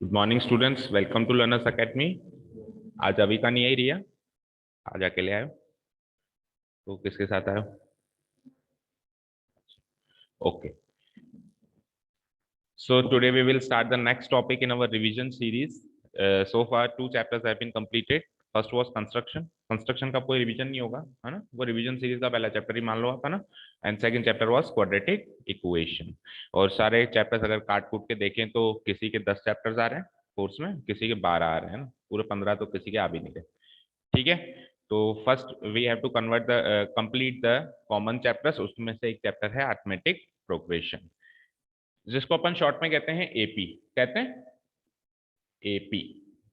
Good morning students, welcome to Learners Academy. आज अभी का नहीं आई रिया, आज अकेले आयो तो किसके साथ आयो? Okay, so today we will start the next topic in our revision series. So far two chapters have been completed. First was construction का कोई रिवीजन नहीं होगा, है ना? वो रिवीजन सीरीज का पहला चैप्टर ही मान लो आप, है ना? And second chapter was quadratic equation. और सारे चैप्टर्स अगर काट कूट के देखें तो किसी के 10 चैप्टर्स आ रहे हैं कोर्स में, किसी के 12 आ रहे हैं ना, पूरे 15 तो किसी के आ भी नहीं रहे। ठीक है, तो first we have to convert the complete the common chapters. उसमें से एक चैप्टर है अरिथमेटिक प्रोग्रेशन, जिसको अपन शॉर्ट में कहते हैं एपी। कहते हैं एपी,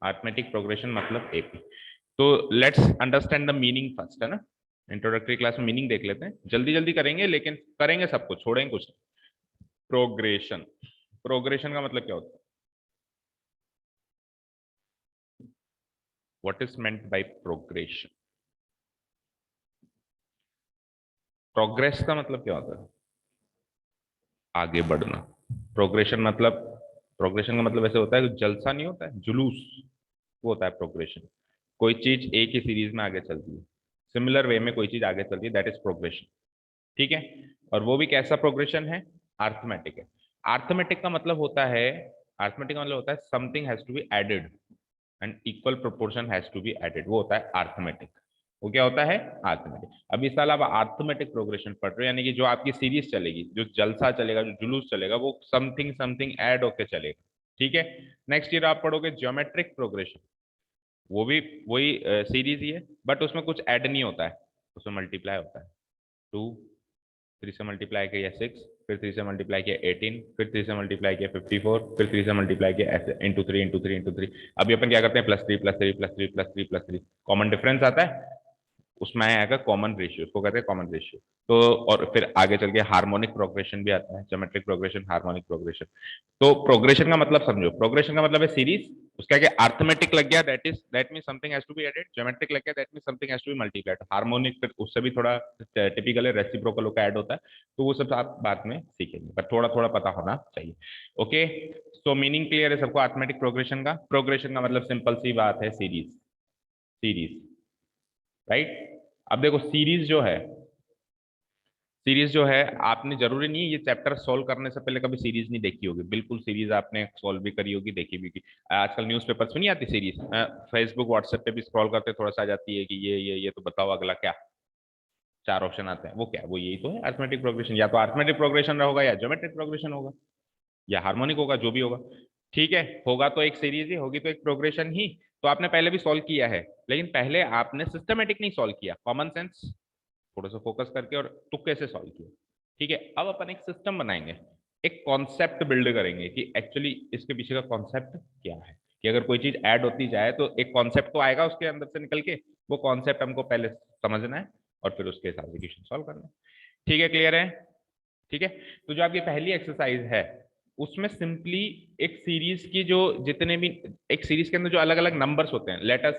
अरिथमेटिक प्रोग्रेशन मतलब एपी। तो let's understand the meaning first, है ना? इंट्रोडक्टरी क्लास में मीनिंग देख लेते हैं, जल्दी जल्दी करेंगे लेकिन करेंगे सब कुछ, छोड़ेंगे कुछ नहीं। प्रोग्रेशन, प्रोग्रेशन का मतलब क्या होता है? What is meant by progression? Progress का मतलब क्या होता है? आगे बढ़ना। प्रोग्रेशन मतलब, प्रोग्रेशन का मतलब ऐसे होता है कि जलसा नहीं होता है, जुलूस, वो होता है प्रोग्रेशन। कोई चीज एक ही सीरीज में आगे चलती है, सिमिलर वे में कोई चीज आगे चलती है, दैट इज प्रोग्रेशन। ठीक है, और वो भी कैसा प्रोग्रेशन है? अरिथमेटिक है। अरिथमेटिक का मतलब होता है, अरिथमेटिक का मतलब होता है something has to be added and equal proportion has to be added, वो होता है अरिथमेटिक। वो क्या होता है? अरिथमेटिक। अब इस साल आप अरिथमेटिक प्रोग्रेशन पढ़ रहे हो, यानी कि जो आपकी सीरीज चलेगी, जो जलसा चलेगा, जो जुलूस चलेगा, वो समथिंग समथिंग ऐड होके चलेगा। ठीक है, नेक्स्ट ईयर आप पढ़ोगे ज्योमेट्रिक प्रोग्रेशन, वो भी वही सीरीज ही है, बट उसमें कुछ ऐड नहीं होता है, उसमें मल्टीप्लाई होता है। 2, 3 से मल्टीप्लाई किया 6, फिर 3 से मल्टीप्लाई किया 18, फिर 3 से मल्टीप्लाई किया 54, फिर 3 से मल्टीप्लाई किया ऐसे इंटू 3 इंटू 3 इंटू 3। अभी अपन क्या करते हैं? Plus 3 plus 3 plus 3 plus 3 plus 3, common difference आता है, उसमें आएगा कॉमन रेशियो, उसको कहते हैं कॉमन रेशियो। तो और फिर आगे चल के हार्मोनिक प्रोग्रेशन भी आता है, ज्योमेट्रिक प्रोग्रेशन, हार्मोनिक प्रोग्रेशन। तो प्रोग्रेशन का मतलब समझो, प्रोग्रेशन का मतलब है सीरीज, उसका क्या? अरिथमेटिक लग गया, that mean something has to be added. Geometric लग गया, that mean something has to be multiplied. Harmonic फिर उससे भी थोड़ा टिपिकल है, रेसिप्रोकल होकर ऐड होता है। तो वो सब आप बाद में सीखेंगे, पर थोड़ा थोड़ा पता होना चाहिए। ओके, सो मीनिंग क्लियर है सबको अरिथमेटिक प्रोग्रेशन का? प्रोग्रेशन का मतलब सिंपल सी बात है, सीरीज। Series, right? अब देखो सीरीज जो है, सीरीज जो है, आपने जरूरी नहीं है ये चैप्टर सॉल्व करने से पहले कभी सीरीज नहीं देखी होगी, बिल्कुल सीरीज आपने सॉल्व भी करी होगी, देखी भी होगी। आजकल न्यूज़पेपर्स में नहीं आती सीरीज, फेसबुक व्हाट्सएप पे भी स्क्रॉल करते थोड़ा सा आ जाती है कि ये तो बताओ अगला क्या। 4 ऑप्शन आते हैं, वो क्या? वो यही तो है अरिथमेटिक प्रोग्रेशन। या तो अरिथमेटिक प्रोग्रेशन होगा, या ज्योमेट्रिक प्रोग्रेशन होगा, या हार्मोनिक होगा, जो भी होगा। ठीक है, होगा तो एक सीरीज ही होगी, तो एक प्रोग्रेशन ही। तो आपने पहले भी सॉल्व किया है, लेकिन पहले आपने सिस्टमेटिक नहीं सॉल्व किया, कॉमन सेंस थोड़ा सा फोकस करके और तुक्के से सॉल्व किया। ठीक है, अब अपन एक सिस्टम बनाएंगे, एक कॉन्सेप्ट बिल्ड करेंगे कि एक्चुअली इसके पीछे का कॉन्सेप्ट क्या है। कि अगर कोई चीज ऐड होती जाए तो एक कॉन्सेप्ट तो आएगा उसके अंदर से निकल के, वो कॉन्सेप्ट हमको पहले समझना है और फिर उसके हिसाब से क्वेश्चन सॉल्व करना है। ठीक है, क्लियर है? ठीक है, तो जो आपकी पहली एक्सरसाइज है, उसमें सिंपली एक सीरीज की जो जितने भी, एक सीरीज के अंदर जो अलग अलग नंबर्स होते हैं, let us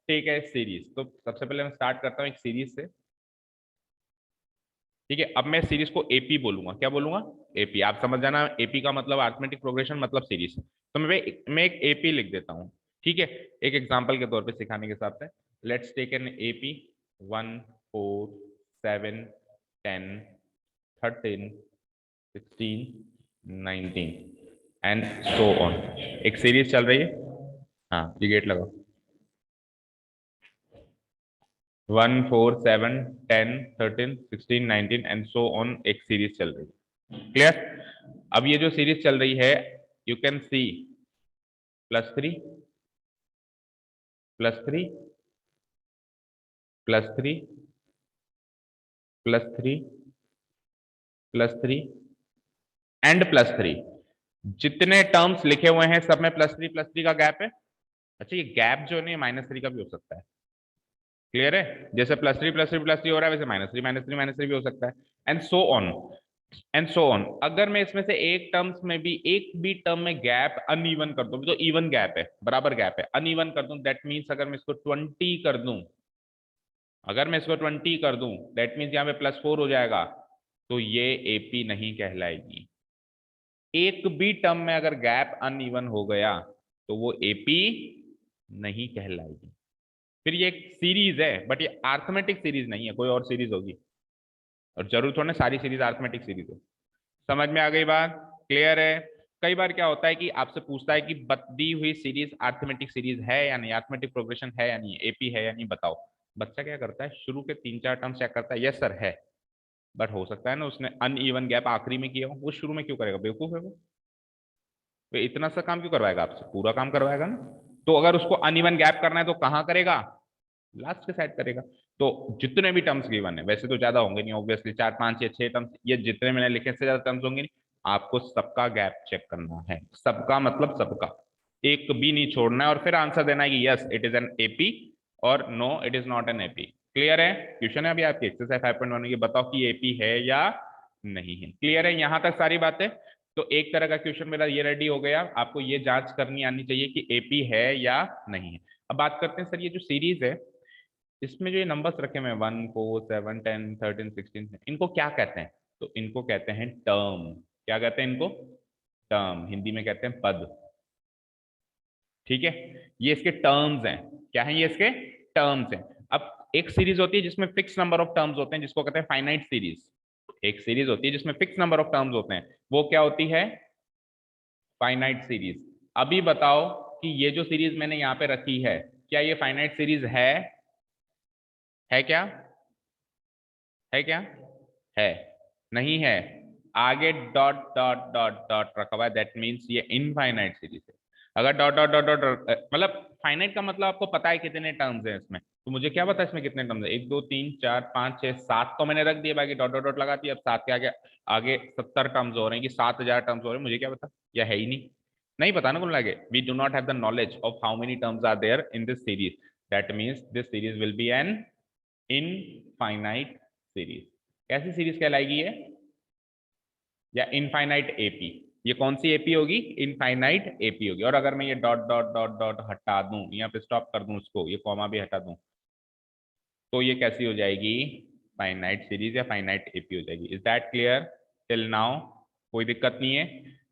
take a series. तो सबसे पहले मैं स्टार्ट करता हूँ एक सीरीज से। ठीक है, अब मैं सीरीज को एपी बोलूंगा। क्या बोलूंगा? एपी। आप समझ जाना, एपी का मतलब अरिथमेटिक प्रोग्रेशन मतलब सीरीज। तो मैं एक एपी लिख देता हूं। ठीक है, एक एग्जांपल के तौर पे सिखाने के हिसाब से, let's take an AP 1, 4, 7, 10, 13, 16, 19 and so on. एक सीरीज चल रही है। हाँ, ये गेट लगाओ। 1, 4, 7, 10, 13, 16, 19 एंड सो ऑन, एक सीरीज चल रही है। क्लियर? अब ये जो सीरीज चल रही है, यू कैन सी +3, +3, +3, +3, +3 एंड +3। जितने टर्म्स लिखे हुए हैं सब में +3 का गैप है। अच्छा, ये गैप जो है -3 का भी हो सकता है। क्लियर है? जैसे +3 +3 +3 हो रहा है, वैसे -3 भी हो सकता है, and so on, and so on. अगर मैं इसमें से एक टर्म्स में भी, एक भी टर्म में गैप अनइवन कर दूं, तो इवन गैप है, बराबर गैप है, अनइवन कर दूं दैट मीन्स, अगर मैं इसको 20 कर दूं, अगर मैं इसको 20 कर दूं दैट मीन्स यहाँ पे +4 हो जाएगा, तो ये एपी नहीं कहलाएगी। एक भी टर्म में अगर गैप अनइवन हो गया तो वो एपी नहीं कहलाएगी। फिर ये एक सीरीज है, बट ये अर्थमेटिक सीरीज नहीं है, कोई और सीरीज होगी। और जरूर थोड़ा ना सारी सीरीज अर्थमेटिक सीरीज हो। समझ में आ गई बात? क्लियर है? कई बार क्या होता है कि आपसे पूछता है कि दी हुई सीरीज अर्थमेटिक सीरीज है या नहीं, अर्थमेटिक प्रोग्रेशन है या नहीं, एपी है या नहीं, बताओ। बच्चा क्या करता है, शुरू के 3-4 टर्म चेक करता है, यस सर है। बट हो सकता है ना उसने अनइवन गैप आखिरी में किया हो, वो शुरू में क्यों करेगा, बेवकूफ है वो। तो इतना सा काम क्यों करवाएगा आपसे, पूरा काम करवाएगा ना। तो अगर उसको अनइवन गैप करना है तो कहाँ करेगा, लास्ट के साइड करेगा। तो जितने भी टर्म्स गिवन है, वैसे तो ज्यादा होंगे नहीं ऑब्वियसली, 4 5 6 टर्म्स, ये जितने मैंने लिखे से ज्यादा टर्म्स होंगे नहीं। आपको सबका गैप चेक करना है, सबका मतलब सबका, एक भी नहीं छोड़ना है, और फिर आंसर देना है कि yes it is an AP और no it is not an AP. Clear है? क्वेश्चन है अभी आपकी एक्सरसाइज 5.1 की, बताओ कि एपी है या नहीं है। क्लियर है यहां तक सारी बातें? तो एक तरह का क्वेश्चन मेरा ये रेडी हो गया, आपको ये जांच करनी आनी चाहिए कि एपी है या नहीं है। अब बात करते हैं सर, ये जो सीरीज है इसमें जो ये नंबर्स रखे हुए हैं 1 4 7 10 13 16, इनको क्या कहते हैं? तो इनको कहते हैं टर्म। क्या कहते हैं इनको? टर्म, हिंदी में कहते हैं पद। ठीक है, ये इसके टर्म्स हैं। क्या है ये इसके टर्म्स हैं। अब एक सीरीज होती है जिसमें फिक्स नंबर ऑफ टर्म्स होते हैं, जिसको कहते हैं फाइनाइट सीरीज। एक सीरीज होती है जिसमें फिक्स नंबर ऑफ टर्म्स होते हैं, वो क्या होती है, फाइनाइट सीरीज। अभी बताओ कि ये जो सीरीज मैंने यहां पे रखी है, क्या ये फाइनाइट सीरीज है क्या, है क्या, है, नहीं है, आगे डॉट डॉट डॉट डॉट रखा हुआ है, दैट मीन्स ये इनफाइनाइट सीरीज है। अगर डॉट डॉट डॉट डॉट मतलब फाइनाइट का मतलब आपको पता है कितने टर्म्स हैं इसमें, तो मुझे क्या पता है इसमें कितने टर्म्स है, 1 2 3 4 5 6 7 तो मैंने रख दिए, बाकी डॉट डॉट डॉट लगा दिया। अब 7 के आगे आगे 70 टर्म्स हो रहे हैं कि 7,000 टर्म्स हो रहे हैं, मुझे क्या पता, या है ही नहीं, नहीं पता ना कुल लगे। We do not have the knowledge of how many terms are there in this series, that means this series will be an infinite series. कैसी सीरीज कहलाएगी ये, या इनफाइनाइट एपी। ये कौन सी एपी होगी, इनफाइनाइट एपी होगी। और अगर मैं ये डॉट डॉट डॉट डॉट हटा दूं, यहाँ पे स्टॉप कर दूं उसको, ये कॉमा भी हटा दूं, तो ये कैसी हो जाएगी, फाइनाइट सीरीज या फाइनाइट एपी हो जाएगी। Is that clear till now? कोई दिक्कत नहीं है?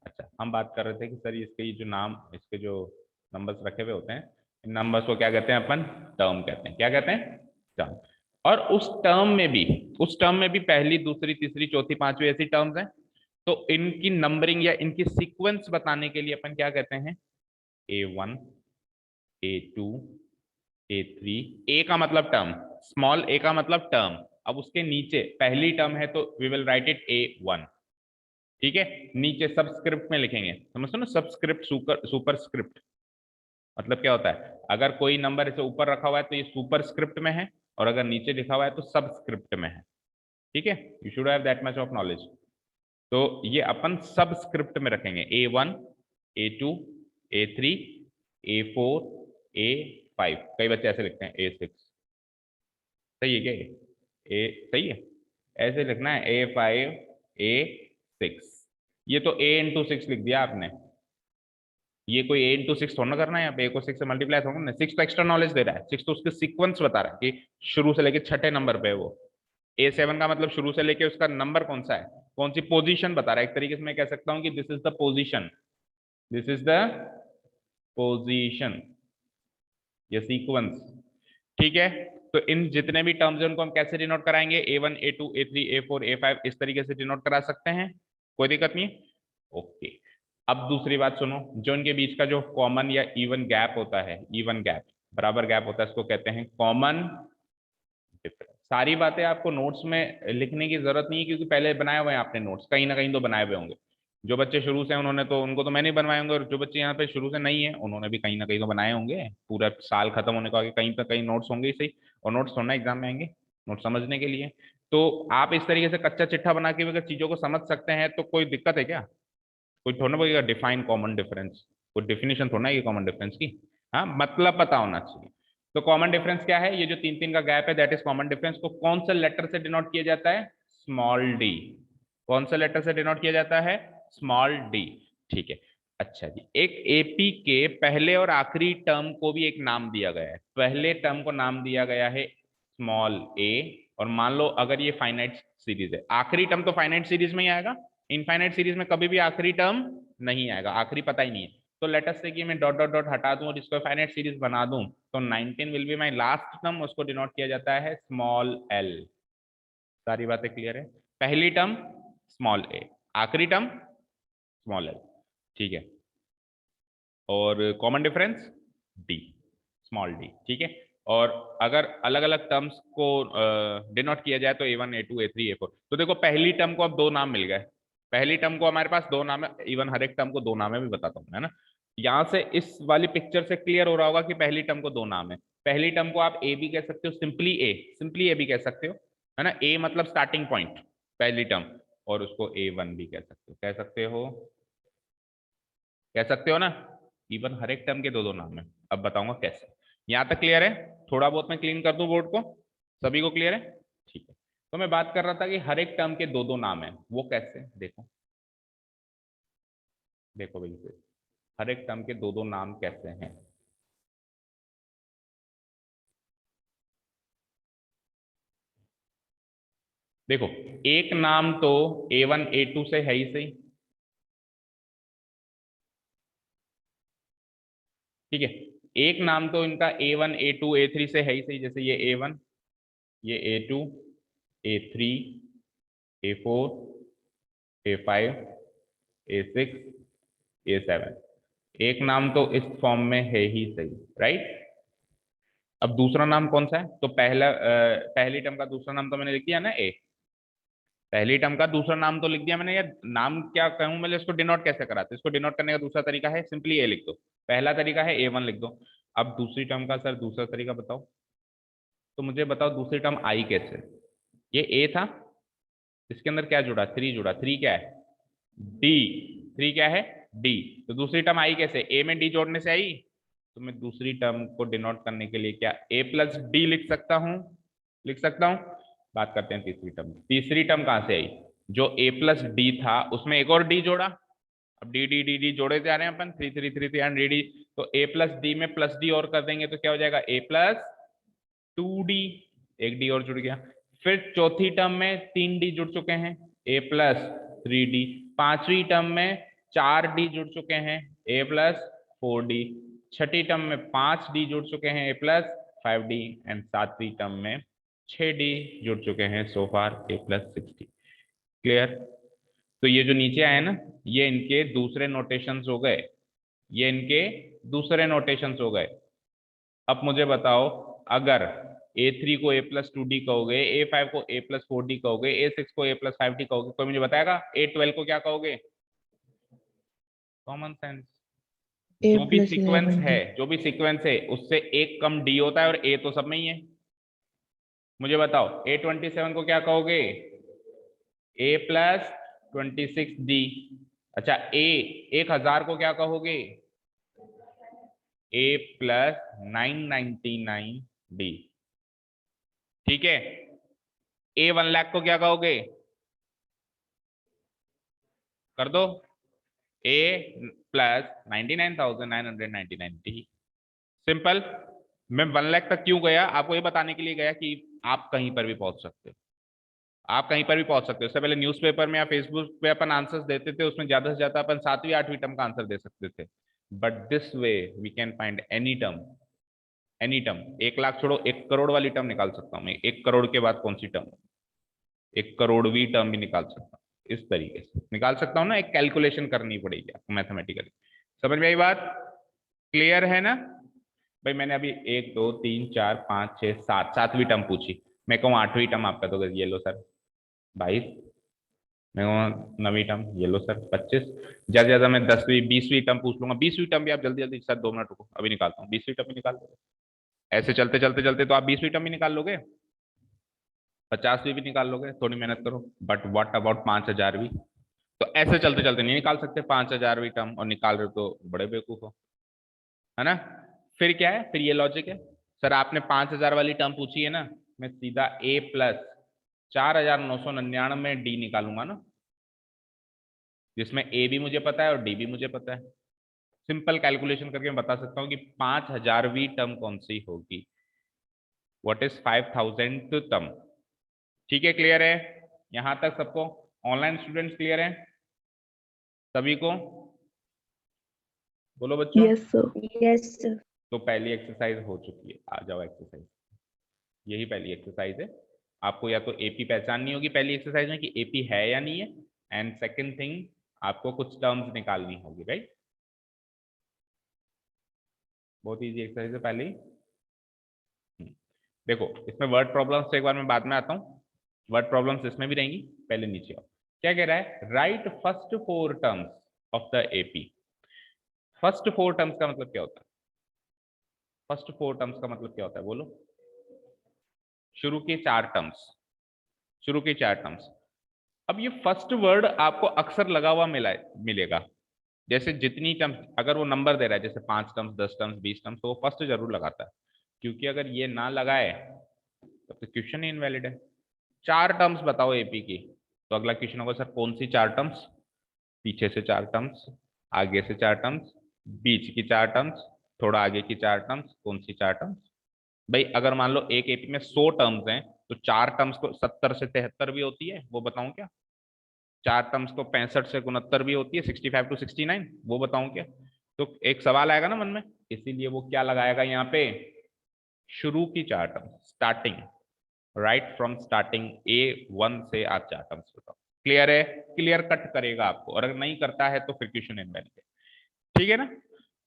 अच्छा, हम बात कर रहे थे कि सर इसके ये जो नाम, इसके जो नंबर्स रखे हुए होते हैं, इन नंबर्स को क्या कहते हैं अपन, टर्म कहते हैं। क्या कहते हैं, टर्म। और उस टर्म में भी पहली दूसरी तीसरी चौथी पांचवी ऐसी टर्म्स हैं, तो इनकी नंबरिंग या इनकी सीक्वेंस बताने के लिए अपन क्या कहते हैं, A1 A2 A3। ए का मतलब टर्म, स्मॉल ए का मतलब टर्म। अब उसके नीचे पहली टर्म है तो we will write it A1। ठीक है, नीचे सबस्क्रिप्ट में लिखेंगे, समझते हो ना, सबस्क्रिप्ट सुपर स्क्रिप्ट मतलब क्या होता है, अगर कोई नंबर इसे ऊपर रखा हुआ है तो ये सुपर स्क्रिप्ट में है, और अगर नीचे लिखा हुआ है तो सबस्क्रिप्ट में है। ठीक है, you should have that much of knowledge. तो ये अपन सब स्क्रिप्ट में रखेंगे, A1 A2 A3 A4 A5। कई बच्चे ऐसे लिखते हैं A6, सही है क्या ये? सही है, ऐसे लिखना है A5 A6। ये तो A into 6 लिख दिया आपने, ये कोई A into 6 थोड़ा ना करना है, यहाँ पे A को 6 से मल्टीप्लाई थोड़ा ना, 6 तो एक्स्ट्रा नॉलेज दे रहा है, 6 तो उसके सीक्वेंस बता रहा है कि शुरू से लेके छठे नंबर पे है वो। A7 का मतलब शुरू से लेके उसका नंबर कौन सा है, कौन सी पोजीशन बता रहा है। एक तरीके से मैं कह सकता हूँ कि this is the position, this is the position, ये सीक्वेंस। ठीक है, तो इन जितने भी टर्म्स हैं उनको हम कैसे डिनोट कराएंगे, A1 A2 A3 A4 A5, इस तरीके से डिनोट करा सकते हैं, कोई दिक्कत नहीं है। ओके, अब दूसरी बात सुनो, जो इनके बीच का जो कॉमन या इवन गैप होता है, इवन गैप बराबर गैप होता है, इसको कहते हैं कॉमन डिफरेंस। सारी बातें आपको नोट्स में लिखने की जरूरत नहीं है, क्योंकि पहले बनाए हुए हैं आपने नोट्स, कहीं ना कहीं तो बनाए हुए होंगे। जो बच्चे शुरू से उन्होंने तो, उनको तो मैंने बनवाए होंगे, और जो बच्चे यहाँ पे शुरू से नहीं है उन्होंने भी कहीं ना कहीं तो बनाए होंगे। पूरा साल खत्म होने को आगे कहीं ना कहीं नोट्स होंगे ही सही, और नोट्स थोड़ा एग्जाम में आएंगे, नोट्स समझने के लिए। तो आप इस तरीके से कच्चा चिट्ठा बना के भी अगर चीजों को समझ सकते हैं तो कोई दिक्कत है क्या? कोई थोड़ा ना बोलेगा डिफाइन कॉमन डिफरेंस, कोई डेफिनेशन थोड़ा है कॉमन डिफरेंस की। हाँ, मतलब पता होना चाहिए। तो कॉमन डिफरेंस क्या है, ये जो 3 3 का गैप है दैट इज कॉमन डिफरेंस, को कौन से लेटर से डिनोट किया जाता है, स्मॉल डी। कौन से लेटर से डिनोट किया जाता है, स्मॉल डी। ठीक है, अच्छा जी, एक एपी के पहले और आखिरी टर्म को भी एक नाम दिया गया है। पहले टर्म को नाम दिया गया है स्मॉल ए, और मान लो अगर ये फाइनाइट सीरीज है, आखिरी टर्म तो फाइनाइट सीरीज में ही आएगा, इनफाइनाइट सीरीज में कभी भी आखिरी टर्म नहीं आएगा, आखिरी पता ही नहीं है। तो लेट अस से कि मैं डॉट डॉट डॉट हटा दूं और इसको फाइनाइट सीरीज बना दूं, तो 19 will be my last term, उसको डिनोट किया जाता है स्मॉल एल। सारी बातें क्लियर है? पहली टर्म स्मॉल ए, आखिरी टर्म स्मॉल एल, ठीक है। और common difference D, small D, ठीक है। और अगर अलग अलग टर्म्स को डिनोट किया जाए तो A1 A2 A3 A4। तो देखो पहली टर्म को अब दो नाम मिल गए, पहली टर्म को हमारे पास दो नाम है, इवन हर एक टर्म को दो नाम है भी बताता हूँ, है ना। यहां से इस वाली पिक्चर से क्लियर हो रहा होगा कि पहली टर्म को दो नाम है। पहली टर्म को आप ए भी कह सकते हो, सिंपली ए, सिंपली ए भी कह सकते हो, है ना। ए मतलब स्टार्टिंग पॉइंट, पहली टर्म। और उसको A1 भी कह सकते हो, कह सकते हो, कह सकते हो ना। इवन हर एक टर्म के दो दो नाम है। अब बताऊंगा कैसे। यहां तक क्लियर है? थोड़ा बहुत मैं क्लीन कर दूं बोर्ड को, सभी को क्लियर है? ठीक है। तो मैं बात कर रहा था कि हर एक टर्म के दो दो नाम है, वो कैसे, देखो देखो भाई से, हर एक टर्म के दो दो नाम कैसे हैं। देखो एक नाम तो A1 A2 से है ही सही, ठीक है। एक नाम तो इनका A1 A2 A3 से है ही सही, जैसे ये A1, ये A2, A3, A4, A5, A6, A7। एक नाम तो इस फॉर्म में है ही सही, राइट। अब दूसरा नाम कौन सा है? तो पहली टर्म का दूसरा नाम तो मैंने लिख दिया ना, ए। पहली टर्म का दूसरा नाम तो लिख दिया मैंने। यार नाम क्या कहूं मैं, इसको डिनोट कैसे कराते? इसको डिनोट करने का दूसरा तरीका है सिंपली ए लिख दो। पहला तरीका है A1 लिख दो। अब दूसरी टर्म का सर दूसरा तरीका बताओ, तो मुझे बताओ दूसरी टर्म आई कैसे। ये ए था, इसके अंदर क्या जुड़ा, थ्री जुड़ा, थ्री क्या है, डी। थ्री क्या है, डी। तो दूसरी टर्म आई कैसे, ए में डी जोड़ने से आई। तो मैं दूसरी टर्म को डिनोट करने के लिए क्या ए प्लस डी लिख सकता हूं, लिख सकता हूं। बात करते हैं तीसरी टर्म। तीसरी टर्म कहां से आई, जो ए प्लस डी था उसमें एक और डी जोड़ा। अब डी डी डी डी जोड़े जा रहे हैं अपन, three three three three and D D. तो ए प्लस डी में प्लस डी और कर देंगे तो क्या हो जाएगा, ए प्लस 2D। एक डी और जुड़ गया। फिर चौथी टर्म में तीन डी जुड़ चुके हैं, ए प्लस 3D। पांचवी टर्म में चार डी जुड़ चुके हैं, ए प्लस 4D। छठी टर्म में पांच डी जुड़ चुके हैं, ए प्लस 5D। एंड सातवीं टर्म में 6D जुड़ चुके हैं, सो फार ए प्लस 6D। क्लियर? तो ये जो नीचे आए ना, ये इनके दूसरे नोटेशंस हो गए, ये इनके दूसरे नोटेशंस हो गए। अब मुझे बताओ, अगर A3 को A+2D कहोगे, A5 को A+4D कहोगे, A6 को A+5D कहोगे, कोई मुझे बताएगा A12 को क्या कहोगे? Common sense. ए जो भी प्लस सीक्वेंस इलेवन है, डी जो भी सीक्वेंस है उससे एक कम D होता है, और A तो सब में ही है। मुझे बताओ A27 को क्या कहोगे? A+26D। अच्छा A 1000 को क्या कहोगे? A+999D। ठीक है। A 1 लाख को क्या कहोगे? कर दो, A+99,999D। सिंपल। मैं 1 लाख तक क्यों गया, आपको ये बताने के लिए गया कि आप कहीं पर भी पहुंच सकते हो, आप कहीं पर भी पहुंच सकते हो। उससे पहले न्यूज़पेपर में या फेसबुक पे अपन आंसर्स देते थे, उसमें ज्यादा से ज्यादा अपन सातवीं आठवीं टर्म का आंसर दे सकते थे। But this way we can find any term, any term. 1 lakh छोड़ो, 1 करोड़ वाली टर्म निकाल सकता हूँ मैं। 1 करोड़ के बाद कौन सी टर्म, 1 करोड़वीं टर्म भी निकाल सकता हूँ। इस तरीके से निकाल सकता हूँ ना, एक कैलकुलेशन करनी पड़ेगी आपको मैथमेटिकली। समझ में आई बात? क्लियर है ना भाई? मैंने अभी 1 2 3 4 5 6 7 सातवीं टर्म पूछी, मैं कहूँ आठवीं टर्म आपका तो ये लो सर 22। मैं कहूँ नवीं टर्म ये लो सर 25। ज्यादा ज्यादा मैं 10वीं 20वीं टर्म पूछ लूंगा। 20वीं टर्म भी आप जल्दी जल्दी सर 2 मिनट रुको अभी निकालता हूँ, 20वीं टर्म भी निकाल लोगे। ऐसे चलते चलते चलते तो आप 20वीं टर्म भी निकाल लोगे, 50वीं भी निकाल लोगे, थोड़ी मेहनत करो। बट व्हाट अबाउट 5000वीं? तो ऐसे चलते चलते नहीं निकाल सकते 5000वीं टर्म, और निकाल रहे हो तो बड़े बेवकूफ हो, है ना। फिर क्या है, फिर ये लॉजिक है, सर आपने 5000 वाली टर्म पूछी है ना, मैं सीधा A+4999D निकालूंगा ना, जिसमें ए भी मुझे पता है और डी भी मुझे पता है। सिंपल कैलकुलेशन करके मैं बता सकता हूँ कि 5000वीं टर्म कौन सी होगी। What is 5000th term? ठीक है, क्लियर है यहां तक सबको? ऑनलाइन स्टूडेंट्स क्लियर है सभी को? बोलो बच्चों। Yes sir. Yes sir. तो पहली एक्सरसाइज हो चुकी है, आ जाओ एक्सरसाइज। यही पहली एक्सरसाइज है। आपको या तो एपी पहचाननी होगी पहली एक्सरसाइज में कि एपी है या नहीं है, एंड सेकंड थिंग आपको कुछ टर्म्स निकालनी होगी, राइट। बहुत इजी एक्सरसाइज है पहले ही। देखो इसमें वर्ड प्रॉब्लम्स से एक बार मैं बाद में आता हूँ, वर्ड प्रॉब्लम्स इसमें भी रहेंगी। पहले नीचे आओ, क्या कह रहा है, write first four terms of the AP. First four terms का मतलब क्या होता है? फर्स्ट फोर टर्म्स का मतलब क्या होता है बोलो? शुरू के चार टर्म्स, शुरू के चार टर्म्स। अब ये फर्स्ट वर्ड आपको अक्सर लगा हुआ मिलेगा। जैसे जितनी टर्म्स, अगर वो नंबर दे रहा है जैसे 5 टर्म्स 10 टर्म्स 20 टर्म्स, तो वो फर्स्ट जरूर लगाता है, क्योंकि अगर ये ना लगाए तो क्वेश्चन ही इनवैलिड है। चार टर्म्स बताओ एपी की, तो अगला क्वेश्चन होगा सर कौन सी चार टर्म्स? पीछे से चार टर्म्स, आगे से चार टर्म्स, बीच की चार टर्म्स, थोड़ा आगे की चार टर्म्स, कौन सी चार टर्म्स? भाई अगर मान लो एक एपी में 100 टर्म्स हैं, तो चार टर्म्स को 70 से 73 भी होती है, वो बताऊं क्या? चार टर्म्स को 65 से 69 भी होती है, 65 to 69, वो बताऊं क्या? तो एक सवाल आएगा ना मन में, इसीलिए वो क्या लगाएगा यहाँ पे, शुरू की चार terms, starting, right from starting A1 से आप चार टर्म्स बताओ। क्लियर है? क्लियर कट करेगा आपको, और अगर नहीं करता है तो फिर क्वेश्चन इनवैलिड है। ठीक है ना?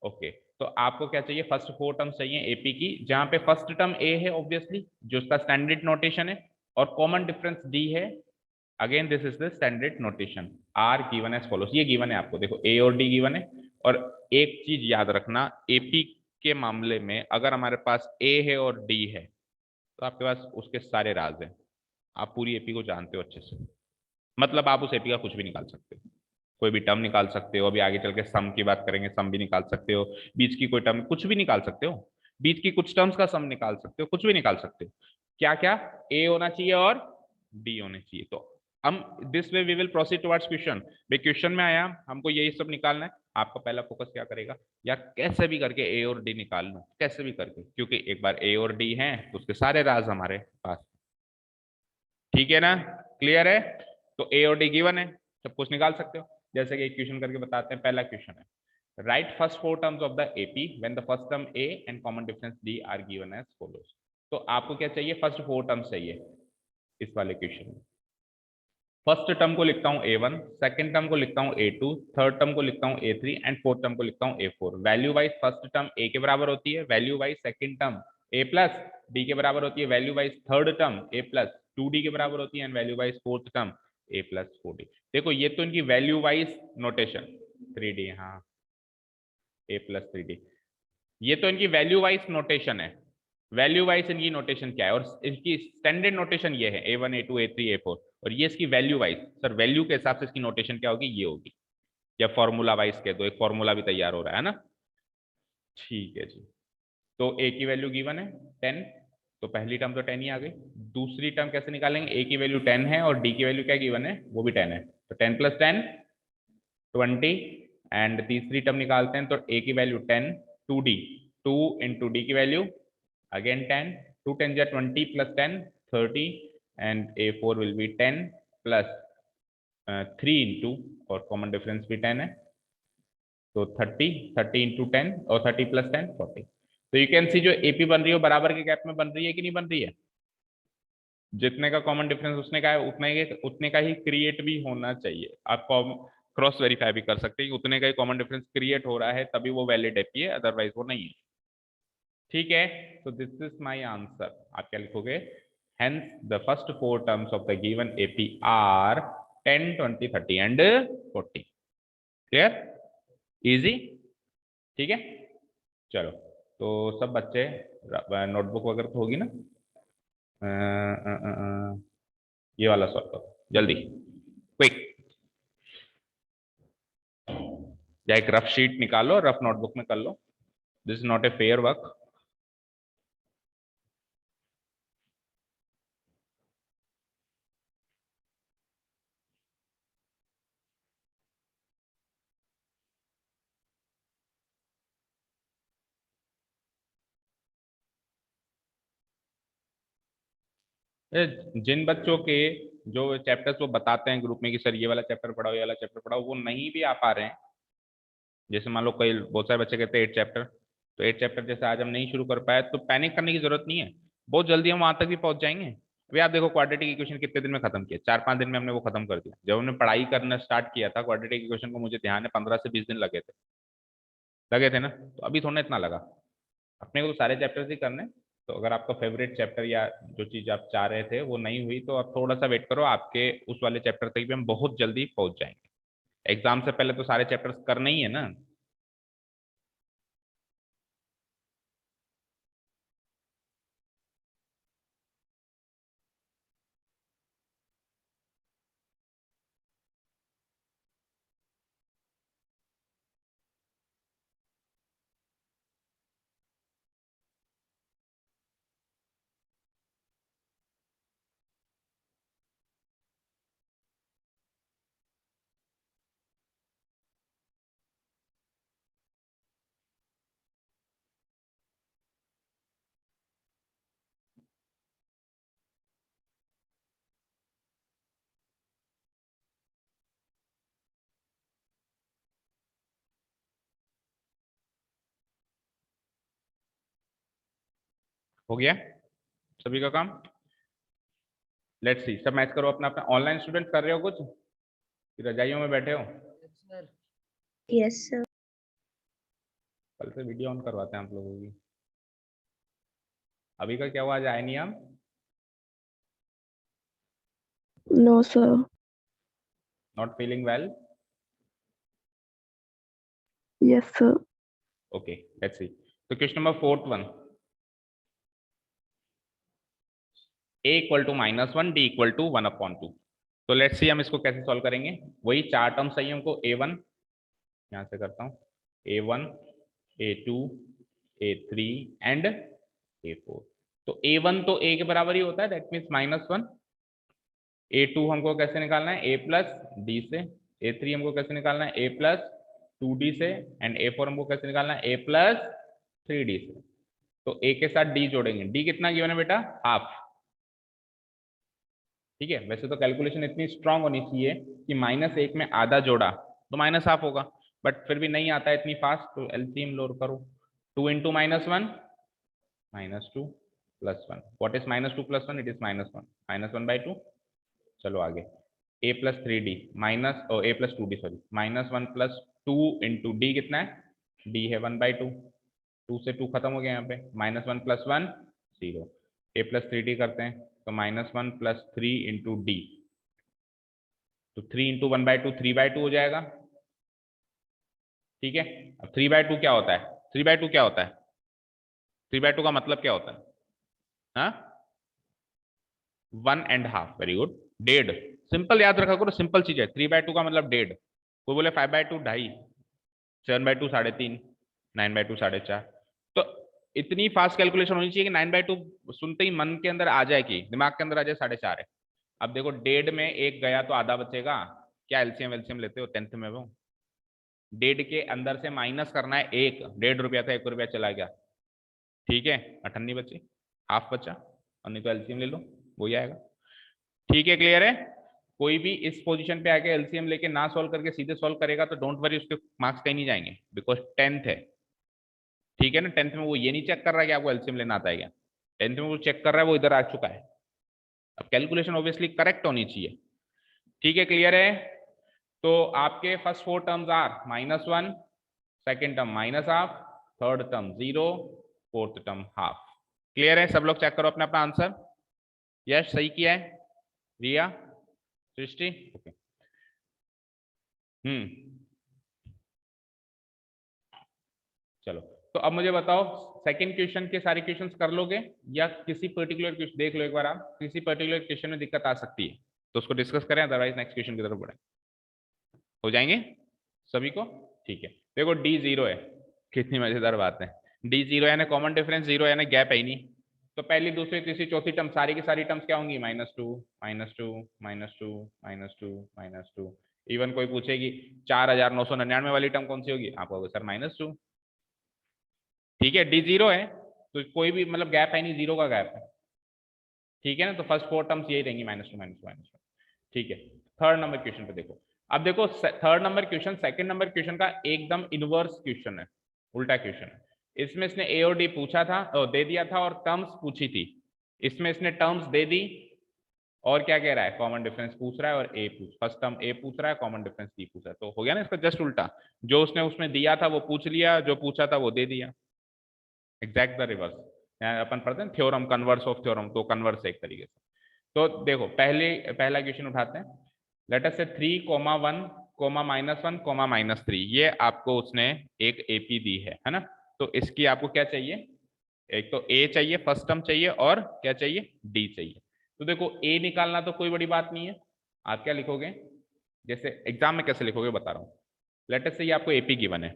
ओके। तो आपको क्या चाहिए, फर्स्ट फोर टर्म्स चाहिए एपी की, जहां पे फर्स्ट टर्म ए है ऑब्वियसली, जो उसका स्टैंडर्ड नोटेशन है, और कॉमन डिफरेंस डी है। Again this is the standard notation. Are given as follows, ये गिवन है आपको, देखो ए और डी गिवन है। और एक चीज याद रखना, एपी के मामले में अगर हमारे पास ए है और डी है, तो आपके पास उसके सारे राज हैं। आप पूरी एपी को जानते हो अच्छे से, मतलब आप उस एपी का कुछ भी निकाल सकते हो, कोई भी टर्म निकाल सकते हो। अभी आगे चल के सम की बात करेंगे, सम भी निकाल सकते हो, बीच की कोई टर्म, कुछ भी निकाल सकते हो, बीच की कुछ टर्म्स का सम निकाल सकते हो, कुछ भी निकाल सकते हो। क्या क्या? ए होना चाहिए और डी होने चाहिए। तो हम this way we will proceed towards question. भाई क्वेश्चन में आया हमको यही सब निकालना है, आपका पहला फोकस क्या करेगा, या कैसे भी करके ए और डी निकाल लो, कैसे भी करके, क्योंकि एक बार ए और डी हैं तो उसके सारे राज हमारे पास। ठीक है ना? क्लियर है? तो ए और डी गिवन है, सब कुछ निकाल सकते हो। जैसे कि एक क्वेश्चन करके बताते हैं, पहला क्वेश्चन है, write first four terms of the AP when the first term A and common difference D are given as follows. तो आपको क्या चाहिए, फर्स्ट फोर टर्म्स चाहिए इस वाले क्वेश्चन में। फर्स्ट टर्म को लिखता हूं A1, सेकंड टर्म को लिखता हूं A2, थर्ड टर्म को लिखता हूं A3 एंड फोर्थ टर्म को लिखता हूं A4। Value wise first term A के बराबर होती है, value wise second term A plus D के बराबर होती है, value wise third term A plus 2D के बराबर होती है, and value wise fourth term A plus 4D। देखो ये तो इनकी वैल्यू वाइज नोटेशन, 3D, हाँ A प्लस 3D, ये तो इनकी वैल्यू वाइज नोटेशन है। वैल्यू वाइज इनकी नोटेशन क्या है, और इनकी स्टैंडर्ड नोटेशन ये है A1 A2 A3 A4, और ये इसकी वैल्यू वाइज। सर वैल्यू के हिसाब से इसकी नोटेशन क्या होगी, ये होगी, या फॉर्मूला वाइज कह दो, एक फॉर्मूला भी तैयार हो रहा है ना। ठीक है जी। तो ए की वैल्यू गिवन है 10, तो पहली टर्म तो 10 ही आ गई। दूसरी टर्म कैसे निकालेंगे, ए की वैल्यू 10 है और डी की वैल्यू क्या गिवन है, वो भी 10 है, तो 10 प्लस 10 20। एंड तीसरी टर्म निकालते हैं, तो ए की वैल्यू 10, 2D, 2 इंटू डी की वैल्यू अगेन 10, 2 10 जा 20 plus 10 30, and A4 will be 10 plus 3 into, और कॉमन डिफरेंस भी 10 है, तो 30, 30 इंटू 10 और 30 प्लस 10 40। तो यू कैन सी जो एपी बन रही है वो बराबर के गैप में बन रही है कि नहीं बन रही है? जितने का कॉमन डिफरेंस उसने का है, उतने का ही क्रिएट भी होना चाहिए। आप क्रॉस वेरीफाई भी कर सकते हैं कि उतने का ही कॉमन डिफरेंस क्रिएट हो रहा है, तभी वो वैलिड एपी है, अदरवाइज वो नहीं है। ठीक है, तो दिस इज माय आंसर। आप क्या लिखोगे, hence the first four terms of the given AP are 10 20 30 and 40। clear? easy? ठीक है, चलो। तो सब बच्चे नोटबुक वगैरह तो होगी ना, ये वाला सॉल्व करो जल्दी, क्विक। या एक रफ शीट निकालो, रफ नोटबुक में कर लो, this is not a fair work. जिन बच्चों के जो चैप्टर्स वो बताते हैं ग्रुप में कि सर ये वाला चैप्टर पढ़ाओ, ये वाला चैप्टर पढ़ाओ, वो नहीं भी आ पा रहे हैं, जैसे मान लो कई बहुत सारे बच्चे कहते हैं 8 चैप्टर, तो 8 चैप्टर जैसे आज हम नहीं शुरू कर पाए तो पैनिक करने की जरूरत नहीं है, बहुत जल्दी हम वहां तक भी पहुंच जाएंगे। अभी आप देखो क्वाड्रेटिक इक्वेशन कितने दिन में खत्म किया, 4-5 दिन में हमने वो खत्म कर दिया। जब हमने पढ़ाई करना स्टार्ट किया था क्वाड्रेटिक इक्वेशन को, मुझे ध्यान है 15 से 20 दिन लगे थे ना, तो अभी थोड़ा इतना लगा। अपने को तो सारे चैप्टर्स ही करने। तो अगर आपका फेवरेट चैप्टर या जो चीज आप चाह रहे थे वो नहीं हुई तो आप थोड़ा सा वेट करो, आपके उस वाले चैप्टर तक भी हम बहुत जल्दी पहुंच जाएंगे। एग्जाम से पहले तो सारे चैप्टर्स करने ही है ना। हो गया सभी का काम। लेट्स सी, सब मैच करो अपना अपना। ऑनलाइन स्टूडेंट कर रहे हो कुछ कि रजाइयों में बैठे हो? Yes sir. कल से वीडियो ऑन करवाते हैं आप लोगों की। अभी का क्या हुआ, आज आए नहीं हम? No sir. Not feeling well? Yes sir. Okay, let's see. तो question number fourth one, A equal to -1 D equal to 1/2। तो लेट्स सी हम इसको कैसे सॉल्व करेंगे। वही चार टर्म सही है हमको, A1 यहां से करता हूँ, A1 A2 A3 and A4। तो A1 तो A के बराबर ही होता है, दैट मीन्स -1। A2 हमको कैसे निकालना है, A प्लस डी से। A3 हमको कैसे निकालना है, A प्लस 2D से। एंड A4 हमको कैसे निकालना है, A प्लस 3D से। तो A के साथ D जोड़ेंगे, D कितना गिवन है बेटा, हाफ। ठीक है, वैसे तो कैलकुलेशन इतनी स्ट्रांग होनी चाहिए कि -1 में आधा जोड़ा तो -1/2 होगा, बट फिर भी नहीं आता है इतनी फास्ट, तो एलसीएम लोड करो। 2 into -1 -2 plus 1। What is -2 plus 1? It is -1, -1/2। चलो आगे, a plus 3d minus A plus 2d sorry, -1 plus 2 into D कितना है, d है 1/2। 2 से 2 खत्म हो गया यहाँ पे, -1 प्लस 1 0। a प्लस 3d करते हैं तो -1 प्लस 3 इंटू डी, तो 3 इंटू 1/2 3/2 हो जाएगा। ठीक है, अब 3/2 क्या होता है, 3/2 क्या होता है, 3/2 का मतलब क्या होता है? हाँ, 1.5। Very good, 1.5। सिंपल याद रखा करो, सिंपल चीज है। 3/2 का मतलब 1.5। कोई बोले 5/2 2.5, 7/2 3.5, 9/2 4.5। तो इतनी फास्ट कैलकुलेशन होनी चाहिए कि 9/2 सुनते ही मन के अंदर आ जाए, कि दिमाग के अंदर आ जाए 4.5 है। अब देखो 1.5 में एक गया तो आधा बचेगा। क्या एलसीएम एलसीएम लेते हो 10th में वो? 1.5 के अंदर से माइनस करना है एक, 1.5 रुपया था 1 रुपया चला गया। ठीक है, अठन्नी बची, हाफ बचा, और नहीं तो एलसीएम ले लो, वही आएगा। ठीक है, क्लियर है? कोई भी इस पोजीशन पे आके एलसीएम लेके ना सॉल्व करके सीधे सॉल्व करेगा तो डोंट वरी, उसके मार्क्स कहीं नहीं जाएंगे, बिकॉज 10th है। ठीक है ना, 10th में वो ये नहीं चेक कर रहा है कि आपको एलसीएम लेना आता है क्या, 10th में वो चेक कर रहा है, वो इधर आ चुका है। अब कैलकुलेशन ऑब्वियसली करेक्ट होनी चाहिए। ठीक है, क्लियर है? तो आपके first 4 terms are -1, second term -1/2, third term 0, fourth term half. Clear है? सब लोग चेक करो अपना अपना आंसर। यस, सही किया है रिया, सृष्टि? ओके। चलो, तो अब मुझे बताओ, सेकंड क्वेश्चन के सारे क्वेश्चंस कर लोगे या किसी पर्टिकुलर क्वेश्चन देख लो एक बार, आप किसी पर्टिकुलर क्वेश्चन में दिक्कत आ सकती है तो उसको डिस्कस करें, अदरवाइज नेक्स्ट क्वेश्चन की तरफ बढ़े। हो जाएंगे सभी को? ठीक है, देखो डी 0 है, कितनी मजेदार बात है। डी 0 यानी कॉमन डिफरेंस 0 यानी गैप है ही नहीं। तो पहली दूसरी तीसरी चौथी टर्म सारी की सारी टर्म्स क्या होंगी, -2 -2 -2 -2 -2। इवन कोई पूछेगी 4,999 वाली टर्म कौन सी होगी, आप कहोगे सर -2। ठीक है, डी 0 है तो कोई भी मतलब गैप है नहीं, 0 का गैप है। ठीक है ना, तो फर्स्ट 4 टर्म्स यही रहेंगी, -2 -2 -2। ठीक है, थर्ड नंबर क्वेश्चन पे देखो, अब देखो third number question second number question का एकदम इनवर्स क्वेश्चन है, उल्टा क्वेश्चन है। इसमें इसने ए और डी पूछा था, दे दिया था, और टर्म्स पूछी थी। इसमें इसने टर्म्स दे दी और क्या कह रहा है, कॉमन डिफरेंस पूछ रहा है, और ए पूछ फर्स्ट टर्म ए पूछ रहा है, कॉमन डिफरेंस डी पूछ रहा है। तो हो गया ना इसका जस्ट उल्टा, जो उसने उसमें दिया था वो पूछ लिया, जो पूछा था वो दे दिया, एग्जैक्ट द रिवर्स। अपन पढ़ते हैं थ्योरम, कन्वर्स ऑफ थ्योरम, तो कन्वर्स एक तरीके से। तो देखो पहला क्वेश्चन उठाते हैं। लेट अस से 3, 1, -1, -3, ये आपको उसने एक एपी दी है ना। तो इसकी आपको क्या चाहिए, एक तो ए चाहिए, फर्स्ट टर्म चाहिए, और क्या चाहिए, डी चाहिए। तो देखो ए निकालना तो कोई बड़ी बात नहीं है। आप क्या लिखोगे, जैसे एग्जाम में कैसे लिखोगे बता रहा हूँ। लेट अस से ये आपको एपी गिवन है,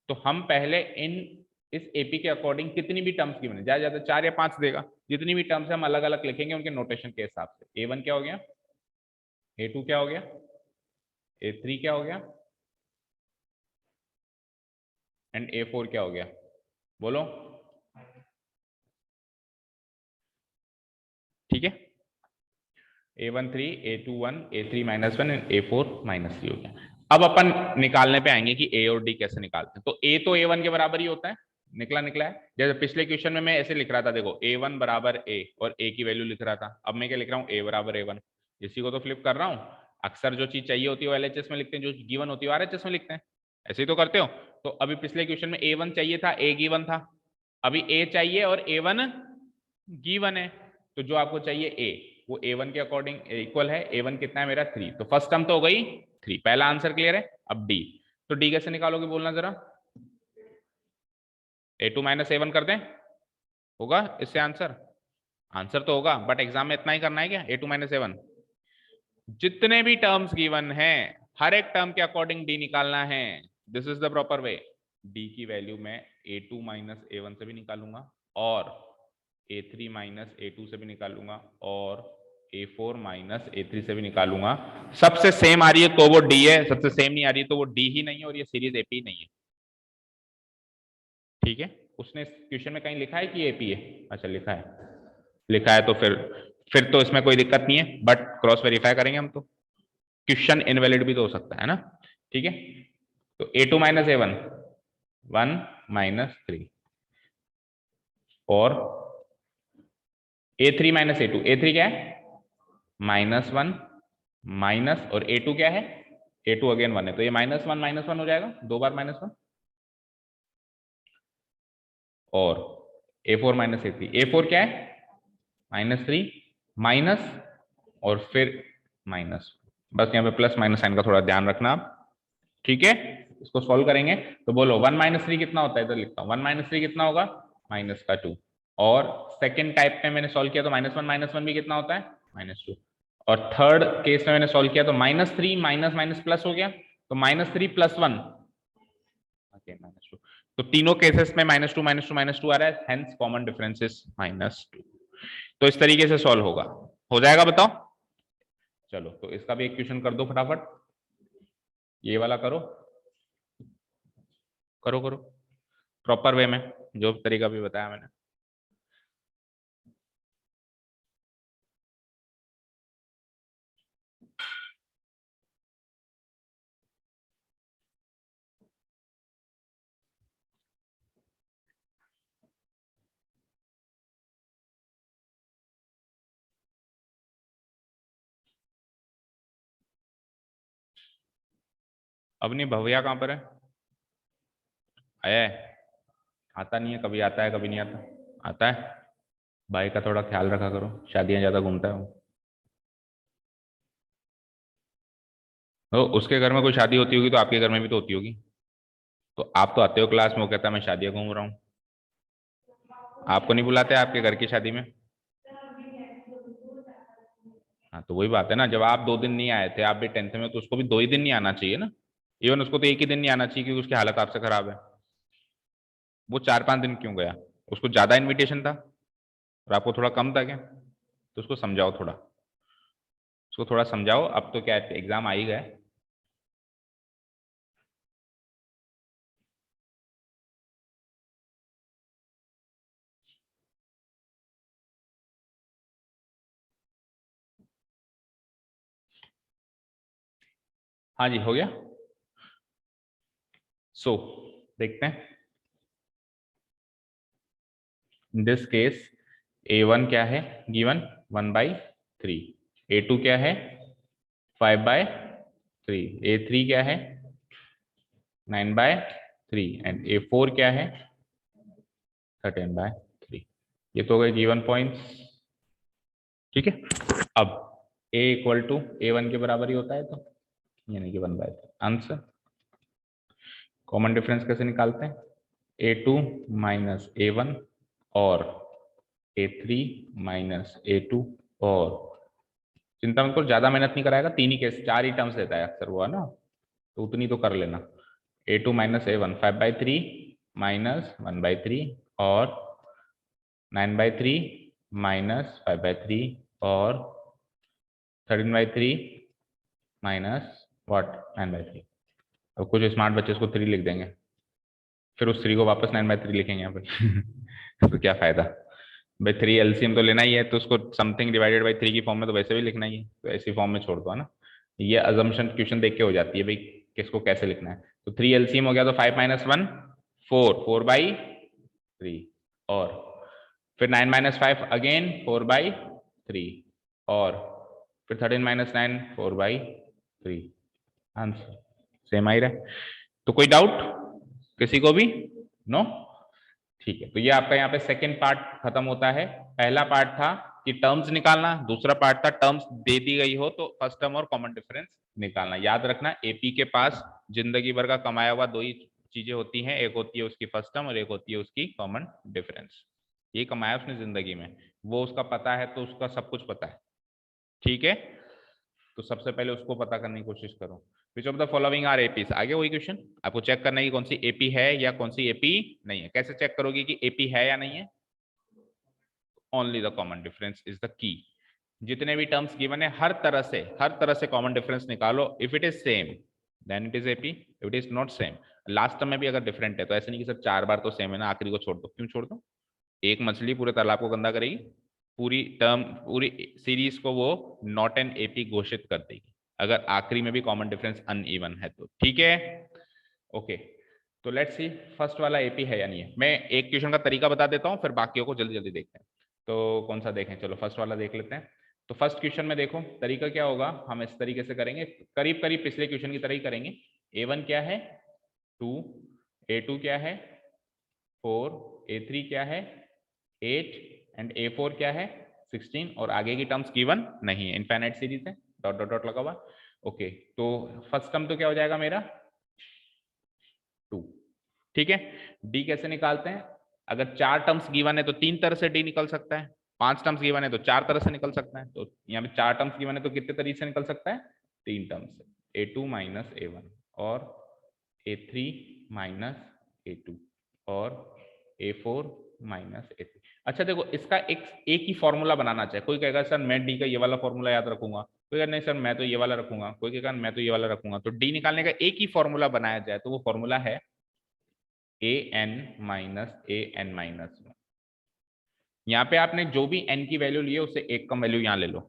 तो हम पहले इन इस एपी के अकॉर्डिंग कितनी भी टर्म्स गिवन है, ज्यादा ज्यादा 4 या 5 देगा, जितनी भी टर्म्स हम अलग अलग लिखेंगे उनके नोटेशन के हिसाब से। A1 क्या हो गया, A2 क्या हो गया, A3 क्या हो गया, एंड A4 क्या हो गया, बोलो। ठीक है, A1 3, A2 1, A3 -1 and A4 -3 हो गया। अब अपन निकालने पे आएंगे कि A और D कैसे निकालते हैं। तो A तो A1 के बराबर ही होता है, निकला निकला है। जैसे पिछले क्वेश्चन में मैं ऐसे लिख रहा था, देखो A1 बराबर A, और A की वैल्यू लिख रहा था। अब मैं क्या लिख रहा हूँ, A बराबर A1, इसी को तो फ्लिप कर रहा हूँ। अक्सर जो चीज चाहिए होती है वो LHS में लिखते हैं, जो गिवन होती है RHS में लिखते हैं, ऐसे ही तो करते हो। तो अभी पिछले क्वेश्चन में A1 चाहिए था, A गिवन था, अभी A चाहिए और A1 गिवन है। तो जो आपको चाहिए A, वो A1 के अकॉर्डिंग इक्वल है। A1 कितना है मेरा 3, तो फर्स्ट टर्म तो हो गई 3, पहला आंसर क्लियर है। अब D, तो D कैसे निकालोगे बोलना जरा, A2 -A1 कर दें, होगा इससे आंसर, आंसर तो होगा, बट एग्जाम में इतना ही करना है क्या, A2 -A1, जितने भी टर्म्स गिवन है हर एक टर्म के अकॉर्डिंग D निकालना है। This is the proper way. D की वैल्यू मैं A2 -A1 से भी निकालूंगा, और A3 -A2 से भी निकालूंगा, और A4 -A3 से भी निकालूंगा। सबसे सेम आ रही है तो वो D है, सबसे सेम नहीं आ रही है तो वो D ही नहीं है, और ये सीरीज AP नहीं है। ठीक है, उसने क्वेश्चन में कहीं लिखा है कि AP है, अच्छा लिखा है, लिखा है तो फिर तो इसमें कोई दिक्कत नहीं है, बट क्रॉस वेरीफाई करेंगे हम तो, क्वेश्चन इनवैलिड भी तो हो सकता है ना। ठीक है, तो A2 -A1 1 -3, और A3 -A2, A3 क्या है -1 माइनस, और A2 क्या है, A2 अगेन 1 है, तो ये -1 हो जाएगा, दो बार -1, और A4 -A3, A4 क्या है -3 माइनस, और फिर माइनस, बस यहाँ पे प्लस माइनस साइन का थोड़ा ध्यान रखना आप। ठीक है, इसको सॉल्व करेंगे तो बोलो 1 -3 कितना होता है, इधर लिखता हूँ, 1 -3 कितना होगा, -2। और सेकेंड टाइप में मैंने सॉल्व किया तो -1 भी कितना होता है, -2। और थर्ड केस में मैंने सॉल्व किया तो -3 माइनस माइनस प्लस हो गया, तो -3 + 1 -2। तो तीनों केसेस में -2 -2 आ रहा है, हेंस कॉमन डिफरेंस इज -2। तो इस तरीके से सॉल्व होगा, हो जाएगा बताओ। चलो तो इसका भी एक क्वेश्चन कर दो फटाफट, ये वाला करो, करो करो प्रॉपर वे में, जो तरीका भी बताया मैंने। अब नहीं, भव्या कहाँ पर है, आया है, आता नहीं है, कभी आता है कभी नहीं आता, आता है। भाई का थोड़ा ख्याल रखा करो, शादियां ज्यादा घूमता है वो। तो उसके घर में कोई शादी होती होगी तो आपके घर में भी तो होती होगी, तो आप तो आते हो क्लास में, वो कहता है मैं शादियां घूम रहा हूँ, आपको नहीं बुलाते आपके घर की शादी में। हाँ तो वही बात है ना, जब आप 2 दिन नहीं आए थे, आप भी 10th में, तो उसको भी 2 ही दिन नहीं आना चाहिए ना। इवन उसको तो एक ही दिन नहीं आना चाहिए, क्योंकि उसकी हालत आपसे खराब है। वो 4-5 दिन क्यों गया, उसको ज्यादा इनविटेशन था और आपको थोड़ा कम था क्या, तो उसको समझाओ थोड़ा, उसको थोड़ा समझाओ। अब तो क्या एग्जाम आ ही गए। हाँ जी हो गया। सो देखते हैं, इन दिस केस A1 क्या है गिवन 1/3, A2 क्या है 5/3, A3 क्या है 9/3 एंड A4 क्या है 13/3। ये तो हो गए गिवन पॉइंट्स, ठीक है। अब A इक्वल टू A1 के बराबर ही होता है, तो यानी कि 1/3 आंसर। कॉमन डिफरेंस कैसे निकालते हैं, A2 माइनस A1 और A3 माइनस A2, और चिंता मत करो ज्यादा मेहनत नहीं कराएगा, तीन ही केस 4 ही टर्म्स देता है अक्सर वो, है ना, तो उतनी तो कर लेना। A2 माइनस A1 5/3 माइनस 1/3 और 9/3 माइनस 5/3 और 13/3 माइनस व्हाट 9/3। अब कुछ स्मार्ट बच्चे इसको 3 लिख देंगे, फिर उस 3 को वापस 9/3 लिखेंगे यहाँ पे तो क्या फायदा भाई, 3 एलसीएम तो लेना ही है, तो उसको समथिंग डिवाइडेड बाई 3 की फॉर्म में तो वैसे भी लिखना ही है, तो ऐसी फॉर्म में छोड़ दो, है ना। ये अजम्पशन क्वेश्चन देख के हो जाती है भाई किसको कैसे लिखना है। तो 3 एलसीएम हो गया तो 5 माइनस 1 4/3, और फिर 9 माइनस 5 अगेन 4/3, और फिर 13 माइनस 9 4/3, आंसर सेम आ ही रहा है। तो कोई डाउट किसी को भी, नो, ठीक है। तो ये आपका यहाँ पे सेकंड पार्ट खत्म होता है। पहला पार्ट था कि टर्म्स निकालना, दूसरा पार्ट था टर्म्स दे दी गई हो तो फर्स्ट टर्म और कॉमन डिफरेंस निकालना। याद रखना एपी के पास जिंदगी भर का कमाया हुआ 2 ही चीजें होती हैं, एक होती है उसकी फर्स्ट टर्म और एक होती है उसकी कॉमन डिफरेंस। ये कमाया उसने जिंदगी में, वो उसका पता है तो उसका सब कुछ पता है, ठीक है। तो सबसे पहले उसको पता करने की कोशिश करो। Which of the following are APs, आगे वही क्वेश्चन, आपको चेक करना है कि कौन सी एपी है या कौन सी एपी नहीं है। कैसे चेक करोगे कि एपी है या नहीं है, only the common difference is the key. जितने भी टर्म्स गिवन है हर तरह से कॉमन डिफरेंस निकालो। If it is same then it is AP, if it is not same, last term में भी अगर डिफरेंट है तो ऐसे नहीं कि सर 4 बार तो सेम है ना, आखिरी को छोड़ दो। क्यों छोड़ दो, एक मछली पूरे तालाब को गंदा करेगी, पूरी टर्म पूरी सीरीज को वो नॉट एन एपी घोषित कर देगी अगर आखिरी में भी कॉमन डिफरेंस अनइवन है तो, ठीक है। ओके, तो लेट्स सी फर्स्ट वाला एपी है या नहीं है। मैं एक क्वेश्चन का तरीका बता देता हूं, फिर बाकियों को जल्दी जल्दी देखते हैं। तो कौन सा देखें, चलो फर्स्ट वाला देख लेते हैं। तो फर्स्ट क्वेश्चन में देखो तरीका क्या होगा, हम इस तरीके से करेंगे, करीब करीब पिछले क्वेश्चन की तरह ही करेंगे। A1 क्या है 2, A2 क्या है 4, A3 क्या है 8 एंड A4 क्या है 16, और आगे की टर्म्स गिवन नहीं है, इनफाइनाइट सीरीज है, डॉट डॉट डॉट लगा हुआ। ओके, तो फर्स्ट टर्म तो क्या हो जाएगा मेरा 2, ठीक है। डी कैसे निकालते हैं, अगर 4 टर्म्स गिवन है तो 3 तरह से डी निकल सकता है, 5 टर्म्स गिवन है तो 4 तरह से निकल सकता है। तो यहाँ पे 4 टर्म्स गिवन है तो कितने तरीके से निकल सकता है, 3 टर्म्स से, A2 माइनस A1 और A3 माइनस A2 और A4 माइनस A3। अच्छा देखो, इसका एक ही फॉर्मूला बनाना चाहिए। कोई कहेगा सर मैं डी का ये वाला फॉर्मूला याद रखूंगा, कोई कहेगा नहीं सर मैं तो ये वाला रखूंगा, कोई कहेगा मैं तो ये वाला रखूंगा। तो डी निकालने का एक ही फॉर्मूला बनाया जाए तो वो फॉर्मूला है an माइनस an माइनस 1। यहाँ पे आपने जो भी n की वैल्यू ली है उससे एक कम वैल्यू यहाँ ले लो,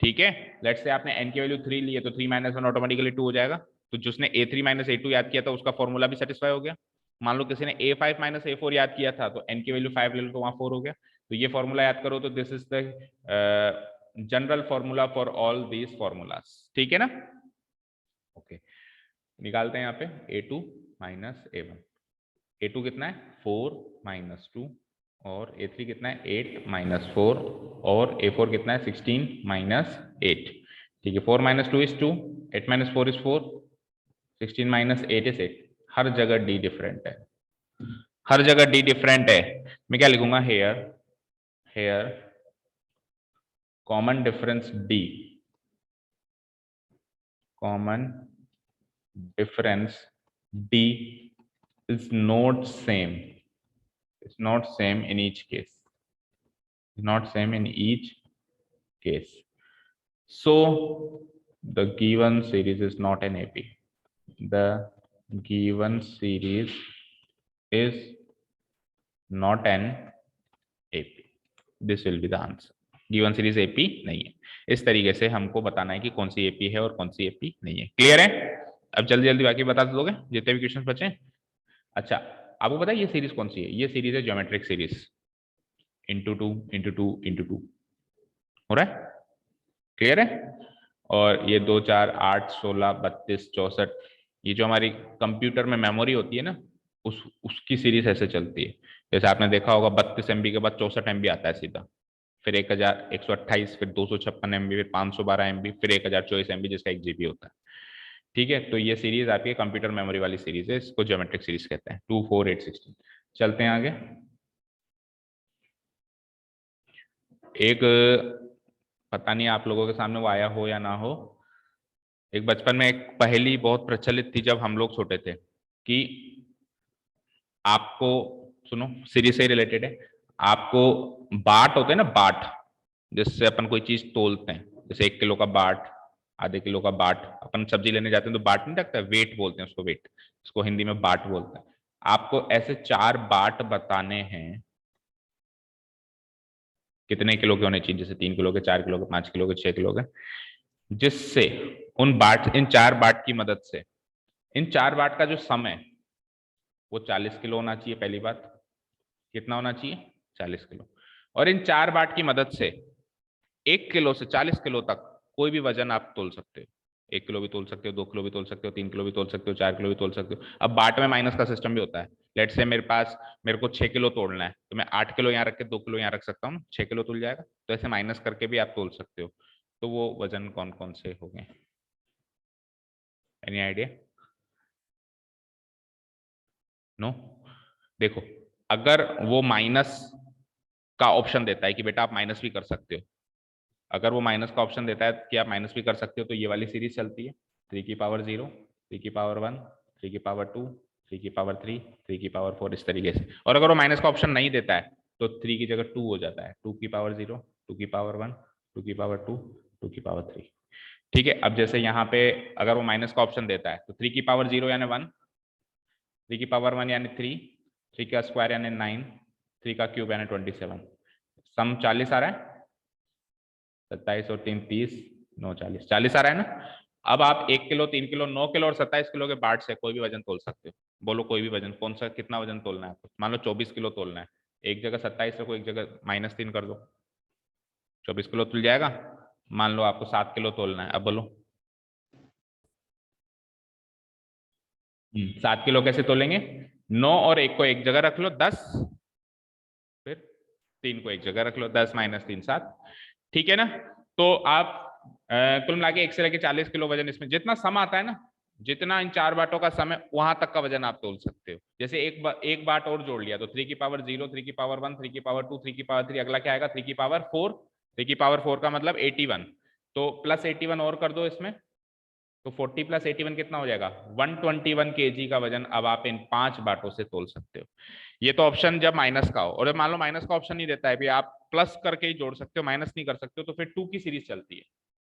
ठीक है। लेट्स से आपने n की वैल्यू 3 ली है तो 3 माइनस 1 ऑटोमेटिकली 2 हो जाएगा। तो जिसने A3 माइनस A2 याद किया था उसका फॉर्मूला भी सेटिस्फाई हो गया। मान लो किसी ने A5 माइनस A4 याद किया था तो n की वैल्यू 5 ले लो तो वहां 4 हो गया। तो ये फॉर्मूला याद करो, तो this is the general formula for all these formulas, ठीक है ना। ओके, निकालते हैं यहाँ पे A2 माइनस A1। A2 कितना है 4 माइनस 2 और A3 कितना है 8 माइनस 4 और A4 कितना है 16 माइनस 8, ठीक है। 4 minus 2 is 2, 8 minus 4 is 4, 16 minus 8 is 8। हर जगह डी डिफरेंट है, हर जगह डी डिफरेंट है। मैं क्या लिखूंगा, here here common difference D, common difference D is not same, it's not same in each case, not same in each case. So the given series is not an AP, the given series is not an AP, this will be the answer, given series AP नहीं है। इस तरीके से हमको बताना है कि कौन सी एपी है और कौन सी एपी नहीं है। क्लियर है? अब जल्दी जल्दी बाकी बता दोगे जितने भी क्वेश्चन बचे। अच्छा, आपको पता है ये सीरीज कौन सी है? ये सीरीज है geometric series, into two into two into two. हो रहा है? क्लियर है? और ये 2 4 8 16 32 64, ये जो हमारी कंप्यूटर में मेमोरी होती है ना, उसकी सीरीज ऐसे चलती है। जैसे आपने देखा होगा 32 MB के बाद 64 MB आता है सीधा, फिर 1128, फिर 256 MB, फिर 512 MB, फिर 1024 MB, जिसका 1 GB होता है। ठीक है, तो ये सीरीज आपकी कंप्यूटर मेमोरी वाली सीरीज है, इसको ज्योमेट्रिक सीरीज कहते हैं। 2 4 8 16। चलते हैं आगे। एक, पता नहीं आप लोगों के सामने वो आया हो या ना हो, एक बचपन में एक पहेली बहुत प्रचलित थी जब हम लोग छोटे थे, कि आपको, सुनो सीरीज से रिलेटेड है, आपको बाट होते हैं ना, बाट, जिससे अपन कोई चीज तोलते हैं, जैसे 1 किलो का बाट, आधे किलो का बाट, अपन सब्जी लेने जाते हैं तो बाट नहीं रखता है, वेट बोलते हैं उसको, वेट, इसको हिंदी में बाट बोलते हैं। आपको ऐसे 4 बाट बताने हैं, कितने किलो के होने चाहिए, जैसे 3 किलो के, 4 किलो के, 5 किलो के, 6 किलो के, जिससे उन बाट, इन 4 बाट की मदद से, इन 4 बाट का जो सम है वो 40 किलो होना चाहिए। पहली बात, कितना होना चाहिए? 40 किलो। और इन 4 बाट की मदद से 1 किलो से 40 किलो तक कोई भी वजन आप तोल सकते हो। 1 किलो भी तोल सकते हो, 2 किलो भी तोल सकते हो, 3 किलो भी तोल सकते हो, 4 किलो भी तोल सकते हो। अब बाट में माइनस का सिस्टम भी होता है। लेट से मेरे को 6 किलो तोड़ना है, तो मैं 8 किलो यहाँ रख के 2 किलो यहाँ रख सकता हूँ, 6 किलो तुल जाएगा। तो ऐसे माइनस करके भी आप तोल सकते हो। तो वो वजन कौन कौन से हो गए? Any idea? नो? देखो, अगर वो माइनस का ऑप्शन देता है कि बेटा आप माइनस भी कर सकते हो, अगर वो माइनस का ऑप्शन देता है कि आप माइनस भी कर सकते हो, तो ये वाली सीरीज चलती है, 3 की पावर 0, 3 की पावर 1, 3 की पावर 2, 3 की पावर 3, 3 की पावर 4, इस तरीके से। और अगर वो माइनस का ऑप्शन नहीं देता है तो 3 की जगह 2 हो जाता है, 2 की पावर 0, 2 की पावर 1, 2 की पावर 2, 2 की पावर 3। ठीक है, अब जैसे यहाँ पे अगर वो माइनस का ऑप्शन देता है तो 3 की पावर 0 यानी 1, 3 की पावर 1 यानी 3, 3 का स्क्वायर यानी 9, 3 का क्यूब यानी 27। सम 40 आ रहा है, 27 और 3 30, 9 40, 40 आ रहा है ना। अब आप 1 किलो, 3 किलो, 9 किलो और 27 किलो के बाट से कोई भी वजन तोल सकते हो। बोलो कोई भी वजन, कौन सा, कितना वजन तोलना है आपको? मान लो 24 किलो तोलना है, एक जगह 27 रखो, एक जगह -3 कर दो, 24 किलो तुल जाएगा। मान लो आपको 7 किलो तोलना है, अब बोलो 7 किलो कैसे तोलेंगे? 9 और 1 को एक जगह रख लो 10, फिर 3 को एक जगह रख लो 10 - 3 7। ठीक है ना? तो आप कुल मिला के 1 से लेके 40 किलो वजन, इसमें जितना सम आता है ना, जितना इन 4 बाटों का सम है, वहां तक का वजन आप तोल सकते हो। जैसे एक बाट और जोड़ लिया तो 3 की पावर 0, 3 की पावर 1, 3 की पावर 2, 3 की पावर 3, अगला क्या आएगा? 3 की पावर 4, 3 की पावर 4 का मतलब 81, तो प्लस 81 और कर दो इसमें, तो 40 + 81 कितना हो जाएगा? 121 kg का वजन अब आप इन 5 बाटों से तोल सकते हो। ये तो ऑप्शन जब माइनस का हो, और जब मान लो माइनस का ऑप्शन नहीं देता है, भी आप प्लस करके ही जोड़ सकते हो, माइनस नहीं कर सकते हो, तो फिर 2 की सीरीज चलती है।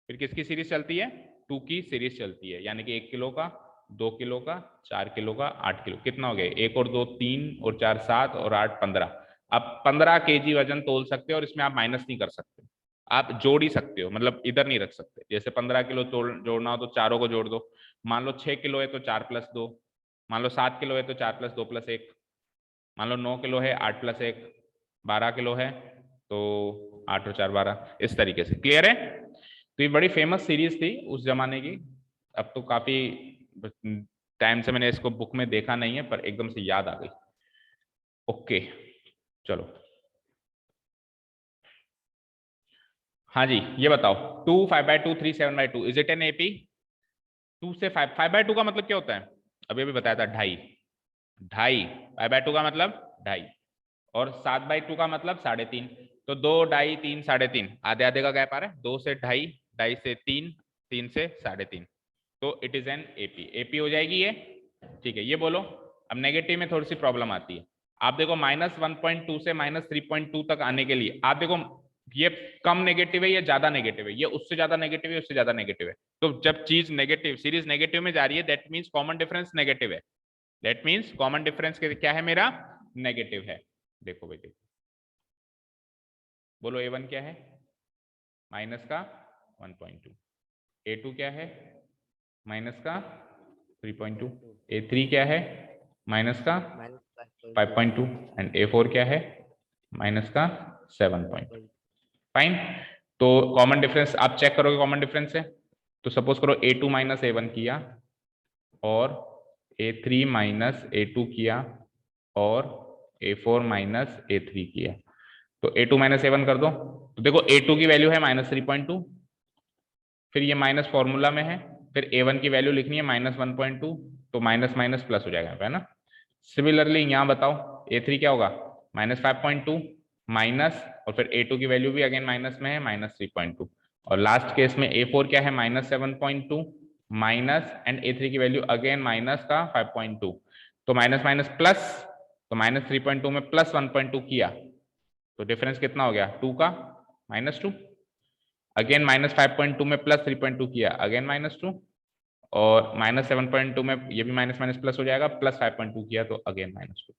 फिर किसकी सीरीज चलती है? 2 की सीरीज चलती है, यानी कि 1 किलो का, 2 किलो का, 4 किलो का, 8 किलो, कितना हो गया? 1 और 2 3 और 4 7 और 8 15। अब 15 kg वजन तोल सकते हो, और इसमें आप माइनस नहीं कर सकते, आप जोड़ ही सकते हो, मतलब इधर नहीं रख सकते। जैसे 15 किलो जोड़ना हो तो चारों को जोड़ दो। मान लो 6 किलो है तो 4 + 2, मान लो 7 किलो है तो 4 + 2 + 1, मान लो 9 किलो है 8 + 1, 12 किलो है तो 8 और 4 12, इस तरीके से। क्लियर है? तो ये बड़ी फेमस सीरीज थी उस जमाने की। अब तो काफी टाइम से मैंने इसको बुक में देखा नहीं है, पर एकदम से याद आ गई। ओके, चलो। हाँ जी, ये बताओ, 2 5/2 3 7/2 इज इट एन एपी? 2 से 5, 5/2 का मतलब क्या होता है? अभी अभी बताया था, ढाई। ढाई, 5/2 का मतलब ढाई, और 7/2 का मतलब 3.5। तो 2 ढाई 3 3.5, आधे आधे का गैप आ रहा है, 2 से ढाई, ढाई से 3, 3 से 3.5, तो it is an AP. AP हो जाएगी ये। ठीक है, ये बोलो। अब नेगेटिव में थोड़ी सी प्रॉब्लम आती है। आप देखो -1.2 से -3.2 तक आने के लिए, आप देखो ये कम नेगेटिव है, ये ज्यादा नेगेटिव है, ये उससे ज्यादा नेगेटिव है, उससे ज्यादा नेगेटिव है। तो जब चीज नेगेटिव, सीरीज नेगेटिव में जा रही है, that means common difference negative है। दैट मीन्स कॉमन डिफरेंस क्या है मेरा? नेगेटिव है। देखो भाई, देखो, बोलो A1 क्या है? माइनस का 1.2, A2 क्या है माइनस का 3.2, A3 क्या है माइनस का 5.2 एंड A4 क्या है माइनस का 7.2। फाइन। तो कॉमन डिफरेंस आप चेक करोगे कॉमन डिफरेंस से, तो सपोज करो A2 माइनस A1 किया और A3 माइनस A2 किया और A4 माइनस A3 किया, तो A2 माइनस A1 कर दो, तो देखो A2 की वैल्यू है -3.2, फिर ये माइनस फॉर्मूला में है, फिर A1 की वैल्यू लिखनी है -1.2, तो माइनस माइनस प्लस हो जाएगा, है ना। सिमिलरली यहाँ बताओ A3 क्या होगा -5.2 माइनस, और फिर A2 की वैल्यू भी अगेन माइनस में है -3.2, और लास्ट केस में A4 क्या है -7.2 माइनस एंड A3 की वैल्यू अगेन माइनस का 5.2, तो माइनस माइनस प्लस, तो -3.2 में प्लस 1.2 किया, तो डिफरेंस कितना हो गया 2 का -2, अगेन -5.2 में प्लस 3.2 किया अगेन -2, और -7.2 में ये भी माइनस माइनस प्लस हो जाएगा, प्लस 5.2 किया तो अगेन -2,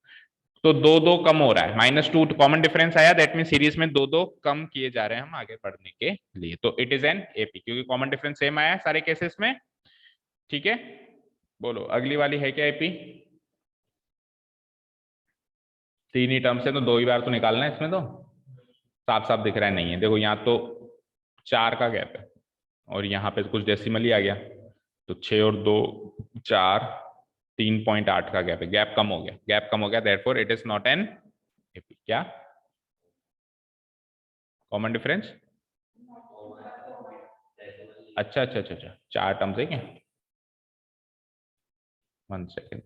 तो दो दो कम हो रहा है, -2 कॉमन डिफरेंस आया, दैट मीन सीरीज में दो दो कम किए जा रहे हैं हम आगे बढ़ने के लिए, तो इट इज एन एपी, क्योंकि कॉमन डिफरेंस सेम आया है सारे केसेस में। ठीक है, बोलो अगली वाली है क्या एपी? तीन ही टर्म्स है तो दो ही बार तो निकालना है, इसमें तो साफ साफ दिख रहा है नहीं है, देखो यहाँ तो 4 का गैप है और यहाँ पे कुछ डेसिमल ही आ गया, तो 6 और 2 4, 3.8 का गैप है, गैप कम हो गया, गैप कम हो गया, therefore it is not an AP. क्या कॉमन डिफरेंस? अच्छा अच्छा अच्छा अच्छा, 4 टर्म्स है क्या? 1 सेकेंड,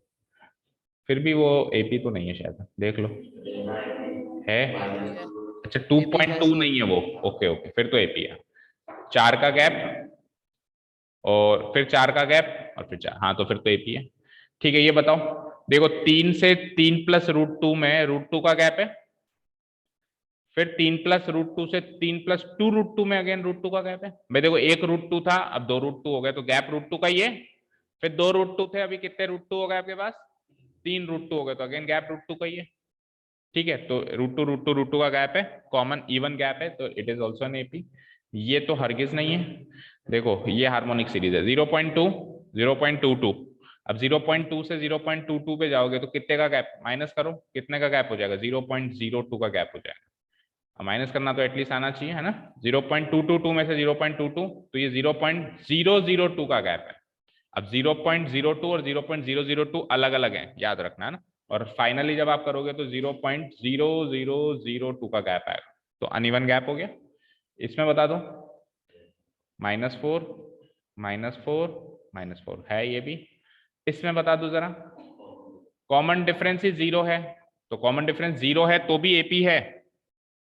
फिर भी वो एपी तो नहीं है शायद, देख लो है। एपी है, अच्छा एपी है 2.2 सर। नहीं है वो, ओके ओके, फिर तो एपी है। 4 का गैप और फिर 4 का गैप और फिर 4, हाँ तो फिर तो एपी है। ठीक है, ये बताओ, देखो 3 से 3 प्लस √2 में √2 का गैप है, फिर 3 प्लस √2 से 3 प्लस 2 √2 में अगेन √2 का गैप है। भाई देखो एक √2 था, अब 2 √2 हो गए, तो गैप √2 का ही है, फिर 2 √2 थे, अभी कितने √2 हो गए आपके पास? 3 √2 हो गए, तो अगेन गैप √2 का ही है। ठीक है, तो √2 का गैप है, कॉमन इवन गैप है, तो it is also an AP. ये तो हरगिज नहीं है, देखो ये हार्मोनिक सीरीज है, 0.2 0.22, अब 0.2 से 0.22 पे जाओगे तो कितने का गैप माइनस करो, कितने का गैप हो जाएगा? 0.02 का गैप हो जाएगा। अब माइनस करना तो एटलीस्ट आना चाहिए, है ना। 0.222 में से 0.22, तो ये 0.002 का गैप है। अब 0.02 और 0.002 अलग अलग हैं, याद रखना, है ना। और फाइनली जब आप करोगे तो 0.0002 का गैप आएगा, तो अनइवन गैप हो गया। इसमें बता दो -4 -4 -4 है ये भी। इसमें बता दो जरा, कॉमन डिफरेंस ही 0 है, तो कॉमन डिफरेंस 0 है तो भी एपी है,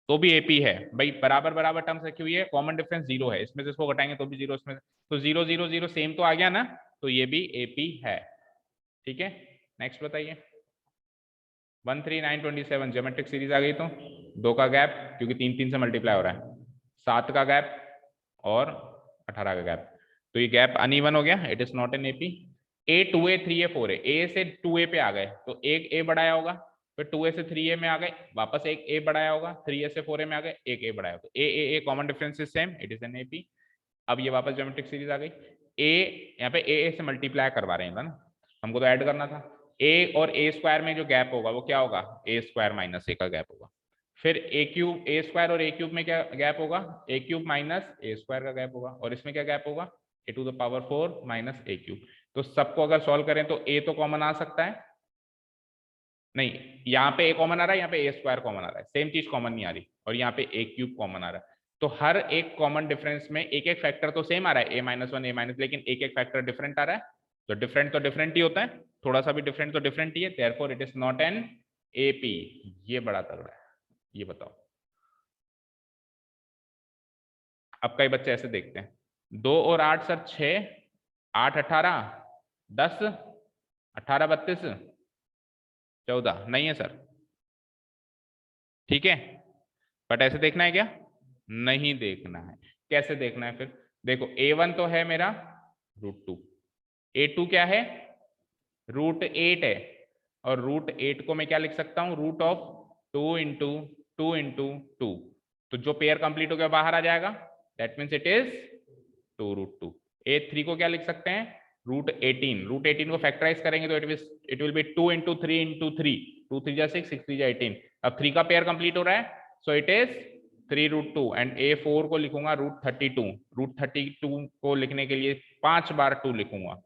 तो भी एपी है भाई, बराबर बराबर टर्म्स रखी हुई है, कॉमन डिफरेंस 0 है, इसमें से इसको घटाएंगे तो भी 0, इसमें तो 0 0 0 सेम तो आ गया ना, तो ये भी एपी है। ठीक है, नेक्स्ट बताइए। 13927 ज्योमेट्रिक सीरीज आ गई, तो 2 का गैप क्योंकि 3 3 से मल्टीप्लाई हो रहा है, 7 का गैप और 18 का गैप, तो ये गैप अनइवन हो गया, it is not an AP. A 2A 3A 4A, ए से 2A पे आ गए तो एक ए बढ़ाया होगा, फिर 2A से 3A में आ गए, वापस एक ए बढ़ाया होगा, 3A से 4A में आ गए, एक ए बढ़ाया होगा, a common difference is same, it is an AP. अब ये वापस ज्योमेट्रिक सीरीज आ गई, ए यहाँ पे ए से मल्टीप्लाई करवा रहे हैं ना, हमको तो ऐड करना था, ए और ए स्क्वायर में जो गैप होगा वो क्या होगा? ए स्क्वायर माइनस ए का गैप होगा, फिर ए क्यूब, ए स्क्वायर और ए क्यूब में क्या गैप होगा? A cube minus A square का गैप होगा, और इसमें क्या गैप होगा? A to the power 4 minus A cube. तो सबको अगर सॉल्व करें तो ए तो कॉमन आ सकता है, नहीं यहाँ पे ए कॉमन आ रहा है, यहाँ पे ए स्क्वायर कॉमन आ रहा है, सेम चीज कॉमन नहीं आ रही, और यहाँ पे ए क्यूब कॉमन आ रहा है, तो हर एक कॉमन डिफरेंस में एक एक फैक्टर तो सेम आ रहा है, ए -1 ए माइनस, लेकिन एक एक फैक्टर डिफरेंट आ रहा है, तो डिफरेंट ही होता है, थोड़ा सा भी डिफरेंट तो डिफरेंट ही है, therefore it is not an AP. ये बड़ा तगड़ा है, ये बताओ। अब कई बच्चे ऐसे देखते हैं, 2 और 8 सर 6, 8 18 10, 18 32 14, नहीं है सर, ठीक है, बट ऐसे देखना है क्या? नहीं देखना है, कैसे देखना है फिर? देखो A1 तो है मेरा √2, A2 क्या है? √8 है, और √8 को मैं क्या लिख सकता हूँ? रूट ऑफ 2 इंटू 2 इंटू 2, तो जो पेयर कंप्लीट हो गया बाहर आ जाएगा, that means it is 2√2। a3 को क्या लिख सकते हैं, √18। √18 को फैक्टराइज करेंगे तो इट विल बी 2 × 3 × 3, 2 3 जा 6, 6 3 जा 18। अब 3 का पेयर कंप्लीट हो रहा है, so it is 3√2। And a4 को लिखूंगा √32। √32 को लिखने के लिए 5 बार 2 लिखूंगा,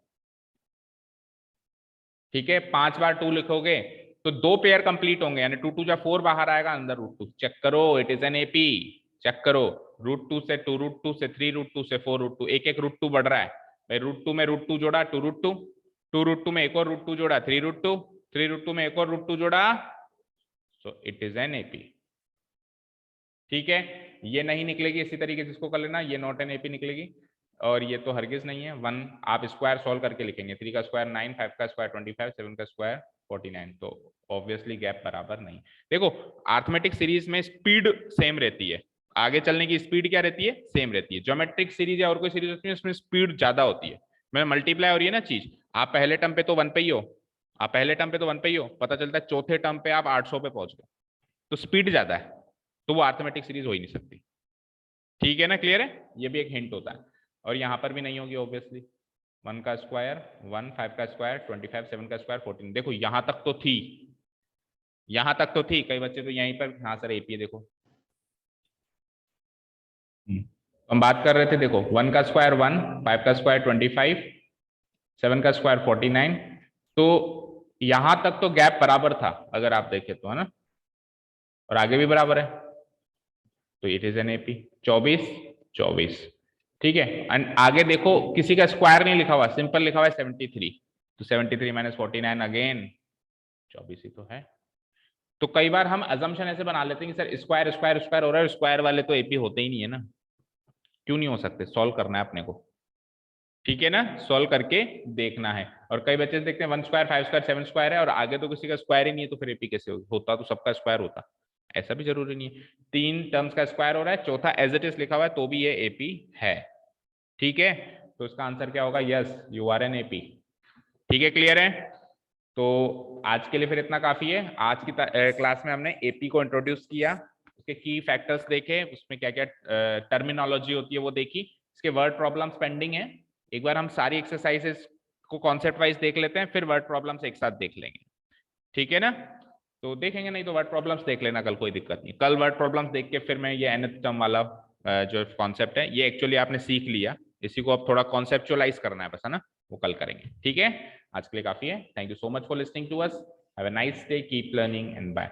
ठीक है। 5 बार 2 लिखोगे तो 2 पेयर कंप्लीट होंगे, यानी 2 2 जा 4 बाहर आएगा, अंदर √2। चेक करो, it is an AP. Check करो, √2 से 2√2 से 3√2 से 4√2, एक एक √2 बढ़ रहा है भाई। √2 में √2 जोड़ा 2√2, 2√2 में एक और √2 जोड़ा 3√2, 3√2 में एक और √2 जोड़ा, so it is an AP. ठीक है, ये नहीं निकलेगी इसी तरीके से इसको कर लेना, ये नॉट एन एपी निकलेगी। और ये तो हरगिज नहीं है। 1 आप स्क्वायर सॉल्व करके लिखेंगे, 3 का स्क्वायर 9, 5 का स्क्वायर 25, 7 का स्क्वायर 49, तो ऑब्वियसली गैप बराबर नहीं। देखो अरिथमेटिक सीरीज में स्पीड सेम रहती है, आगे चलने की स्पीड क्या रहती है, सेम रहती है। ज्योमेट्रिक सीरीज या और कोई सीरीज होती है उसमें स्पीड ज्यादा होती है। मैं मल्टीप्लाई हो रही है ना चीज, आप पहले टर्म पे तो 1 पे ही हो, आप पहले टर्म पे तो 1 पे ही हो, पता चलता है चौथे टर्म पे आप 800 पे पहुंच गए, तो स्पीड ज्यादा है, तो वो अरिथमेटिक सीरीज हो ही नहीं सकती। ठीक है ना, क्लियर है, ये भी एक हिंट होता है। और यहां पर भी नहीं होगी ऑब्वियसली। 1 का स्क्वायर 1, 5 का स्क्वायर 25, 7 का स्क्वायर 14। देखो यहां तक तो थी, यहां तक तो थी। कई बच्चे तो यहीं पर, हाँ सर एपी देखो, हम बात कर रहे थे, देखो 1 का स्क्वायर 1, 5 का स्क्वायर 25, 7 का स्क्वायर 49, तो यहां तक तो गैप बराबर था अगर आप देखें तो, है ना, और आगे भी बराबर है, तो इट इज एन एपी। 24 24, ठीक है। एंड आगे देखो किसी का स्क्वायर नहीं लिखा हुआ, सिंपल लिखा हुआ है 73, तो 73 - 49 अगेन 24 ही तो है। तो कई बार हम अजम्पशन ऐसे बना लेते हैं कि सर स्क्वायर स्क्वायर स्क्वायर हो रहा है, स्क्वायर वाले तो एपी होते ही नहीं है ना। क्यों नहीं हो सकते, सॉल्व करना है अपने को, ठीक है ना, सॉल्व करके देखना है। और कई बच्चे देखते हैं 1 स्क्वायर 5 स्क्वायर 7 स्क्वायर है और आगे तो किसी का स्क्वायर ही नहीं है, तो फिर एपी कैसे होता, तो सबका स्क्वायर होता, ऐसा भी जरूरी नहीं है। 3 टर्म्स का स्क्वायर हो रहा है, चौथा एज इट इज लिखा हुआ है, तो भी ये एपी है। ठीक है, तो इसका आंसर क्या होगा, yes you are an AP. ठीक है, क्लियर है। तो आज के लिए फिर इतना काफी है। आज की क्लास में हमने एपी को इंट्रोड्यूस किया, उसके की फैक्टर्स देखे, उसमें क्या क्या टर्मिनोलॉजी होती है वो देखी, इसके वर्ड प्रॉब्लम्स पेंडिंग है। एक बार हम सारी एक्सरसाइजेस को कॉन्सेप्ट वाइज देख लेते हैं, फिर वर्ड प्रॉब्लम्स एक साथ देख लेंगे, ठीक है ना। तो देखेंगे, नहीं तो वर्ड प्रॉब्लम्स देख लेना कल, कोई दिक्कत नहीं। कल वर्ड प्रॉब्लम्स देख के फिर मैं ये nth टर्म वाला जो कॉन्सेप्ट है, ये एक्चुअली आपने सीख लिया, इसी को अब थोड़ा कॉन्सेप्चुअलाइज करना है बस, है ना, वो कल करेंगे। ठीक है, आज के लिए काफी है। Thank you so much for listening to us, have a nice day, keep learning and bye.